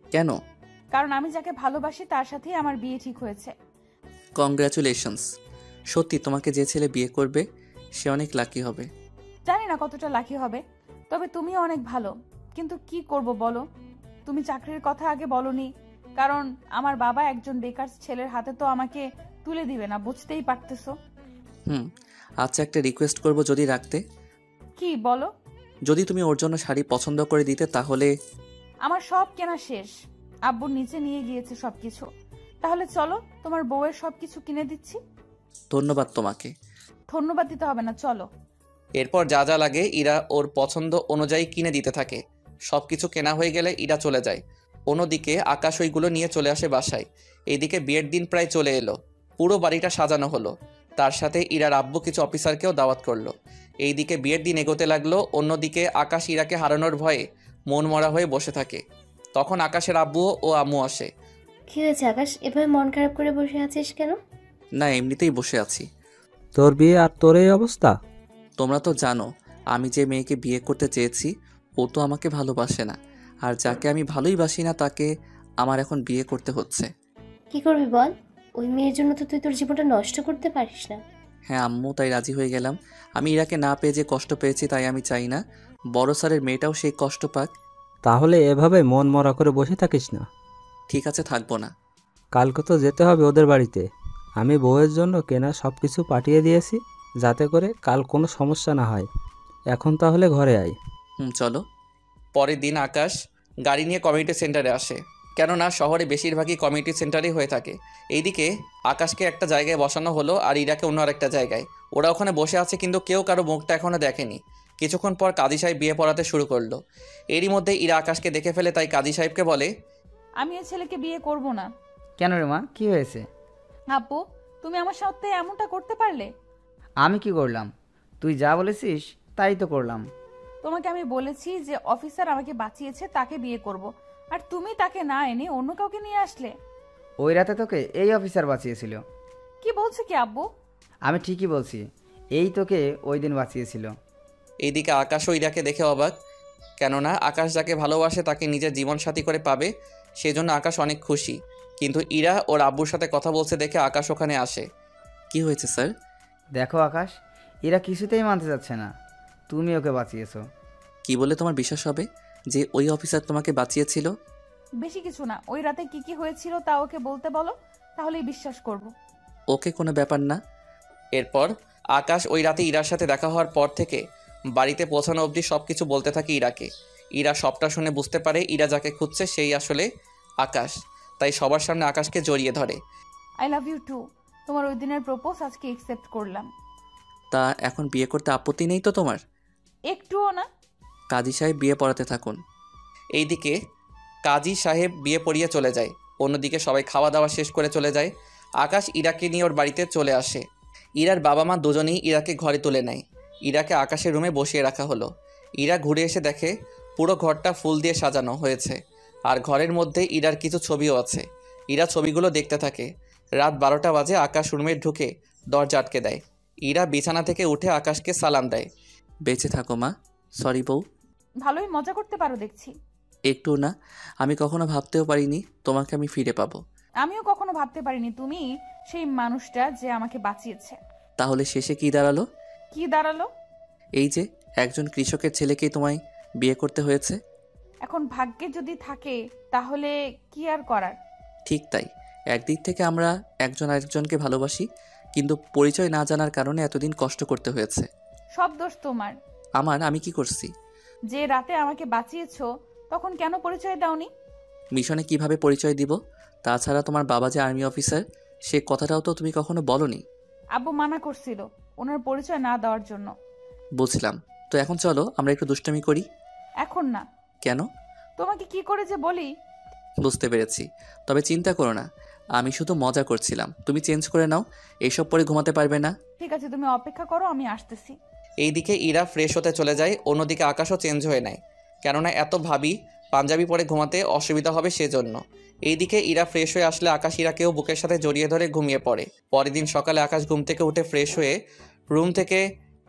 কেন? কারণ আমি যাকে ভালোবাসি তার সাথেই আমার বিয়ে ঠিক হয়েছে। কংগ্রাচুলেশনস। সত্যি তোমাকে যে ছেলে বিয়ে করবে সে অনেক লাকি হবে। জানি না কতটা লাকি হবে, তবে তুমিও অনেক ভালো। কিন্তু কি করব বলো, তুমি চাকরির কথা আগে বলনি। কারণ আমার বাবা একজন বেকার ছেলের হাতে তো আমাকে তুলে দিবে না, বুঝতেই পারতেছো। আচ্ছা, একটা রিকোয়েস্ট করব, যদি রাখতে। কি বলো? যদি তুমি ওর জন্য শাড়ি পছন্দ করে দিতে তাহলে। আমার সব কেনা শেষ, আব্বুর নিচে নিয়ে গিয়েছে সবকিছু। তাহলে চলো, তোমার বউয়ের সবকিছু কিনে দিচ্ছি। ধন্যবাদ তোমাকে। ধন্যবাদ দিতে হবে না, চলো। এরপর যা যা লাগে ইরা ওর পছন্দ অনুযায়ী কিনে দিতে থাকে। সব কিছু কেনা হয়ে গেলে ইরা চলে যায়। অন্যদিকে আকাশ ওইগুলো নিয়ে চলে আসে বাসায়। এইদিকে বিয়ের দিন প্রায় চলে এলো। পুরো বাড়িটা সাজানো হলো। তার সাথে ইরার আব্বু কিছু অফিসারকেও দাওয়াত করলো। এইদিকে বিয়ের দিন এগোতে লাগলো। অন্যদিকে আকাশ ইরাকে হারানোর ভয়ে মন মরা হয়ে বসে থাকে। তখন আকাশের আব্বু ও আম্মু আসে। কি হয়েছে আকাশ, এভাবে মন খারাপ করে বসে আছিস কেন? না, এমনিতেই বসে আছি। তোর বিয়ে আর তোর এই অবস্থা? তোমরা তো জানো আমি যে মেয়েকে বিয়ে করতে চেয়েছি ও তো আমাকে ভালোবাসে না। আর যাকে আমি ভালোই বাসি না তাকে আমার এখন বিয়ে করতে হচ্ছে। কি করবি বল? ওই মেয়ের জন্য তো তুই তোর জীবনটা নষ্ট করতে পারিস না। হ্যাঁ আম্মু, তাই রাজি হয়ে গেলাম। আমি ইরাকে না পেয়ে যে কষ্ট পেয়েছি তাই আমি চাই না বড় স্যারের মেয়েটাও সেই কষ্ট পাক। তাহলে এভাবে মন মরা করে বসে থাকিস না। ঠিক আছে, থাকবো না। কালকে তো যেতে হবে ওদের বাড়িতে। আমি বউয়ের জন্য কেনা সব কিছু পাঠিয়ে দিয়েছি, যাতে করে কাল কোনো সমস্যা না হয়। এখন তাহলে ঘরে আয়। চলো। পরের দিন আকাশ গাড়ি নিয়ে কমিউনিটি সেন্টারে আসে। কেননা শহরে বেশিরভাগই কমিউনিটি সেন্টারই হয়ে থাকে। এইদিকে আকাশকে একটা জায়গায় বসানো হলো আর ইরাকে অন্য আরেকটা জায়গায়। ওরা ওখানে বসে আছে, কিন্তু কেউ কারো মুখটা এখনও দেখেনি। কিছুক্ষণ পর কাজী সাহেব বিয়ে পড়াতে শুরু করলো। এরই মধ্যে ইরা আকাশকে দেখে ফেলে, তাই কাজী সাহেবকে বলে, আমি এই ছেলেকে বিয়ে করব না। কেন রে মা, কি হয়েছে? আব্বু, তুমি আমার সাথে এমনটা করতে পারলে? আমি কি করলাম? তুই যা বলেছিস তাই তো করলাম। তোমাকে আমি বলেছি যে অফিসার আমাকে বাঁচিয়েছে তাকে বিয়ে করব, আর তুমি তাকে না এনে অন্য কাউকে নিয়ে আসলে। ওই রাতে তোকে এই অফিসার বাঁচিয়েছিল। কি বলছো কি আব্বু? আমি ঠিকই বলছি, এই তোকে ওই দিন বাঁচিয়েছিল। এইদিকে আকাশও ইরাকে দেখে অবাক। কেননা আকাশ যাকে ভালোবাসে তাকে নিজের জীবনসাথী করে পাবে, সেজন্য আকাশ অনেক খুশি। কিন্তু ইরা ওর আব্বুর সাথে কথা বলছে দেখে আকাশ ওখানে আসে। কি হয়েছে স্যার? দেখো আকাশ, এরা কিছুতেই মানতে যাচ্ছে না। তুমি ওকে বাঁচিয়েছো। কি বলে তোমার বিশ্বাস হবে যে ওই অফিসার তোমাকে বাঁচিয়েছিল? বেশি কিছু না, ওই রাতে কি কি হয়েছিল তা ওকে বলতে বলো, তাহলেই বিশ্বাস করব। ওকে, কোনো ব্যাপার না। এরপর আকাশ ওই রাতে ইরার সাথে দেখা হওয়ার পর থেকে বাড়িতে পৌঁছানো অবধি সব কিছু বলতে থাকে ইরাকে। ইরা সবটা শুনে বুঝতে পারে ইরা যাকে খুঁজছে সেই আসলে আকাশ, তাই সবার সামনে আকাশকে জড়িয়ে ধরে। I love you too. তোমার ওই দিনের প্রপোজ আজকে একসেপ্ট করলাম। তা এখন বিয়ে করতে আপত্তি নেই তো তোমার? একটুও না। কাজী সাহেব বিয়ে পড়াতে থাকুন। এইদিকে কাজী সাহেব বিয়ে পড়িয়ে চলে যায়, অন্যদিকে সবাই খাওয়া দাওয়া শেষ করে চলে যায়। আকাশ ইরাকে নিয়ে ওর বাড়িতে চলে আসে। ইরার বাবা মা দুজনেই ইরাকে ঘরে তুলে নেয়। ইরাকে আকাশের রুমে বসিয়ে রাখা হলো। ইরা ঘুরে এসে দেখে পুরো ঘরটা ফুল দিয়ে সাজানো হয়েছে, আর ঘরের মধ্যে ইরার কিছু ছবিও আছে। ইরা ছবিগুলো দেখতে থাকে। রাত 12টা বাজে আকাশ রুমে ঢুকে দরজা আটকে দেয়। ইরা বিছানা থেকে উঠে আকাশকে সালাম দেয়। বেঁচে থাকো মা। সরি বউ। ভালোই মজা করতে পারো দেখছি। একটু না, আমি কখনো ভাবতেও পারিনি তোমাকে আমি ফিরে পাবো। আমিও কখনো ভাবতে পারিনি তুমি সেই মানুষটা যে আমাকে বাঁচিয়েছে। তাহলে শেষে কি দাঁড়ালো? কি দাঁড়ালো? এই যে একজন কৃষকের ছেলেকেই তোমায় বিয়ে করতে হয়েছে। এখন ভাগ্যে যদি থাকে তাহলে কি আর করার। ঠিক তাই, একদিক থেকে আমরা একজন আরেকজনকে ভালোবাসি, কিন্তু পরিচয় না জানার কারণে এতদিন কষ্ট করতে হয়েছে। সব দোষ তোমার। আমি কি করছি? যে রাতে আমাকে বাঁচিয়েছো তখন কেন পরিচয় দাওনি? মিশনে কিভাবে পরিচয় দিব? তাছাড়া তোমার বাবা যে আর্মি অফিসার, সে কথাটাও তো তুমি কখনো বলনি। আব্বু মানা করছিল ওনার পরিচয় না দেওয়ার জন্য। বুঝলাম, তো এখন চলো আমরা একটু দুষ্টামি করি। এখন না। কেন? তোমাকে কি করে যে বলি। বুঝতে পেরেছি, তবে চিন্তা করো না, আমি শুধু মজা করছিলাম। তুমি চেঞ্জ করে নাও, এইসব পরে ঘুমাতে পারবে না। ঠিক আছে, তুমি অপেক্ষা করো, আমি আসতেছি। এইদিকে ইরা ফ্রেশ হতে চলে যায়, অন্যদিকে আকাশও চেঞ্জ হয়ে নেয়, কেননা এত পাঞ্জাবি পরে ঘুমাতে অসুবিধা হবে সেজন্য। এইদিকে ইরা ফ্রেশ হয়ে আসলে আকাশ ইরাকেও বুকের সাথে জড়িয়ে ধরে ঘুমিয়ে পড়ে। পরের দিন সকালে আকাশ ঘুম থেকে উঠে ফ্রেশ হয়ে রুম থেকে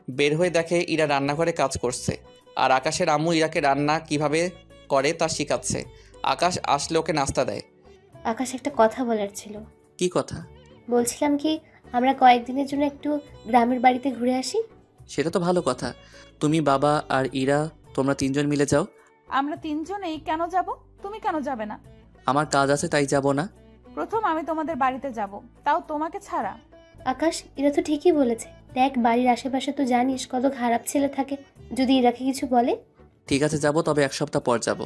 বের হয়ে দেখে ইরা রান্নাঘরে কাজ করছে, আর আকাশের আম্মু ইরাকে রান্না কিভাবে করে তা শিখাচ্ছে। আকাশ আসলে ওকে নাস্তা দেয়। আকাশ, একটা কথা বলার ছিল। কি কথা? বলছিলাম কি, আমরা কয়েকদিনের জন্য একটু গ্রামের বাড়িতে ঘুরে আসি। সেটা তো ভালো কথা। তুমি, বাবা আর ইরা, তোমরা তিনজন মিলে যাও। আমরা তিনজনেই কেন যাব? তুমি কেন যাবে না? আমার কাজ আছে তাই যাব না। প্রথম আমি তোমাদের বাড়িতে যাব, তাও তোমাকে ছাড়া। আকাশ, এরা তো ঠিকই বলেছে। দেখ, বাড়ির আশেপাশে তো জানিস কত খারাপ ছেলে থাকে। যদি ইরাকে কিছু বলে? ঠিক আছে যাব, তবে এক সপ্তাহ পর যাব।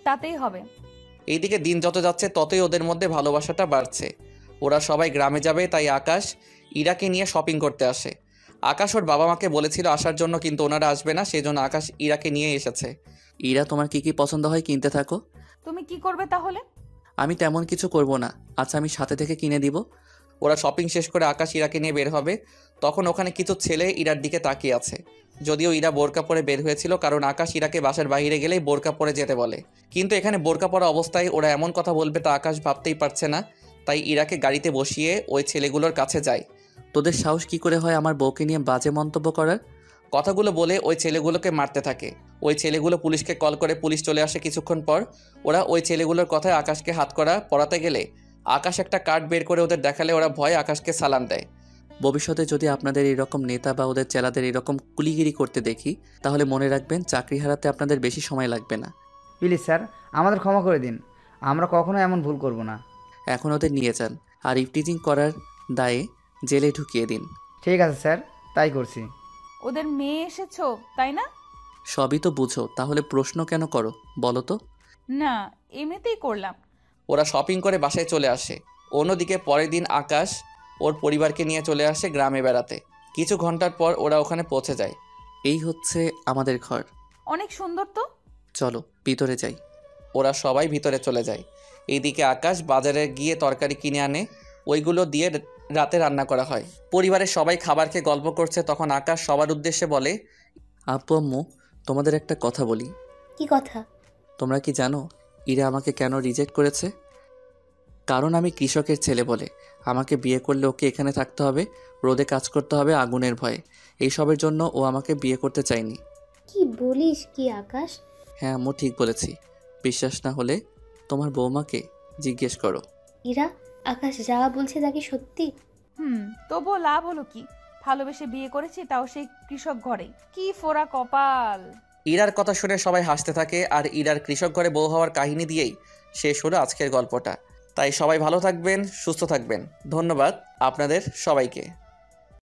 তাতেই হবে। এইদিকে দিন যত যাচ্ছে ততই ওদের মধ্যে ভালোবাসাটা বাড়ছে। ওরা সবাই গ্রামে যাবে, তাই আকাশ ইরাকে নিয়ে শপিং করতে আসে। আকাশ ওর বাবা মাকে বলেছিল আসার জন্য, কিন্তু ওনারা আসবে না, সেই জন্য আকাশ ইরাকে নিয়ে এসেছে। ইরা, তোমার কি কি পছন্দ হয় কিনতে থাকো। তুমি কি করবে তাহলে? আমি তেমন কিছু করব না। আচ্ছা, আমি সাথে থেকে কিনে দিব। ওরা শপিং শেষ করে আকাশ ইরাকে নিয়ে বের হবে, তখন ওখানে কিছু ছেলে ইরার দিকে তাকিয়ে আছে। যদিও ইরা বোরকা পরে বের হয়েছিল, কারণ আকাশ ইরাকে বাসার বাইরে গেলেই বোরকা পরে যেতে বলে। কিন্তু এখানে বোরকা পরা অবস্থায় ওরা এমন কথা বলবে তা আকাশ ভাবতেই পারছে না, তাই ইরাকে গাড়িতে বসিয়ে ওই ছেলেগুলোর কাছে যায়। তোদের সাহস কি করে হয় আমার বউকে নিয়ে বাজে মন্তব্য করার? কথাগুলো বলে ওই ছেলেগুলোকে মারতে থাকে। ওই ছেলেগুলো পুলিশকে কল করে, পুলিশ চলে আসে কিছুক্ষণ পর। ওরা ওই ছেলেগুলোর কথায় আকাশকে হাতকড়া পরাতে গেলে আকাশ একটা কার্ড বের করে ওদের দেখালে ওরা ভয়ে আকাশকে সালাম দেয়। ভবিষ্যতে যদি আপনাদের এরকম নেতা বা ওদের চেলাদের এরকম কুলিগিরি করতে দেখি, তাহলে মনে রাখবেন চাকরি হারাতে আপনাদের বেশি সময় লাগবে না। প্লিজ স্যার, আমাদের ক্ষমা করে দিন। আমরা কখনো এমন ভুল করব না। এখন ওদের নিয়ে যান, আর ইফটিজিং করার দায়ে জেলে ঢুকিয়ে দিন। ঠিক আছে স্যার, তাই করছি। ওদের মেয়ে এসেছো তাই না? সবই তো বুঝো, তাহলে প্রশ্ন কেন করো বলো তো? না, এমনিতেই করলাম। ওরা শপিং করে বাসায় চলে আসে। অন্যদিকে পরের দিন আকাশ ওর পরিবারকে নিয়ে চলে আসে গ্রামে বেড়াতে। কিছু ঘন্টার পর ওরা ওখানে পৌঁছে যায়। এই হচ্ছে আমাদের ঘর। অনেক সুন্দর তো। চলো ভিতরে যাই। ওরা সবাই ভিতরে চলে যায়। এইদিকে আকাশ বাজারে গিয়ে তরকারি কিনে আনে, ওইগুলো দিয়ে রাতে রান্না করা হয়। পরিবারের সবাই খাবার খেয়ে গল্প করছে, তখন আকাশ সবার উদ্দেশ্যে বলে, আপু আম্মু, তোমাদের একটা কথা বলি। কি কথা? তোমরা কি জানো ইরা আমাকে কেন রিজেক্ট করেছে? কারণ আমি কৃষকের ছেলে বলে। আমাকে বিয়ে করলে ওকে এখানে থাকতে হবে, রোদে কাজ করতে হবে আগুনের ভয়ে। এইসবের জন্য ও আমাকে বিয়ে করতে চায়নি। কি বলিস কি আকাশ? হ্যাঁ আম্মু, ঠিক বলেছি। বিশ্বাস না হলে তোমার বৌমাকে জিজ্ঞেস করো। ইরা, আকাশ যা বলছে তা কি সত্যি? তবুও লাভ হলো কি? ভালোবেসে বিয়ে করেছি, তাও সেই কৃষক ঘরে। কি ফোড়া কপাল। ইরার কথা শুনে সবাই হাসতে থাকে আর ইরার কৃষক ঘরে বউ হওয়ার কাহিনী দিয়েই শেষ হলো আজকের গল্পটা। তাই সবাই ভালো থাকবেন, সুস্থ থাকবেন। ধন্যবাদ আপনাদের সবাইকে।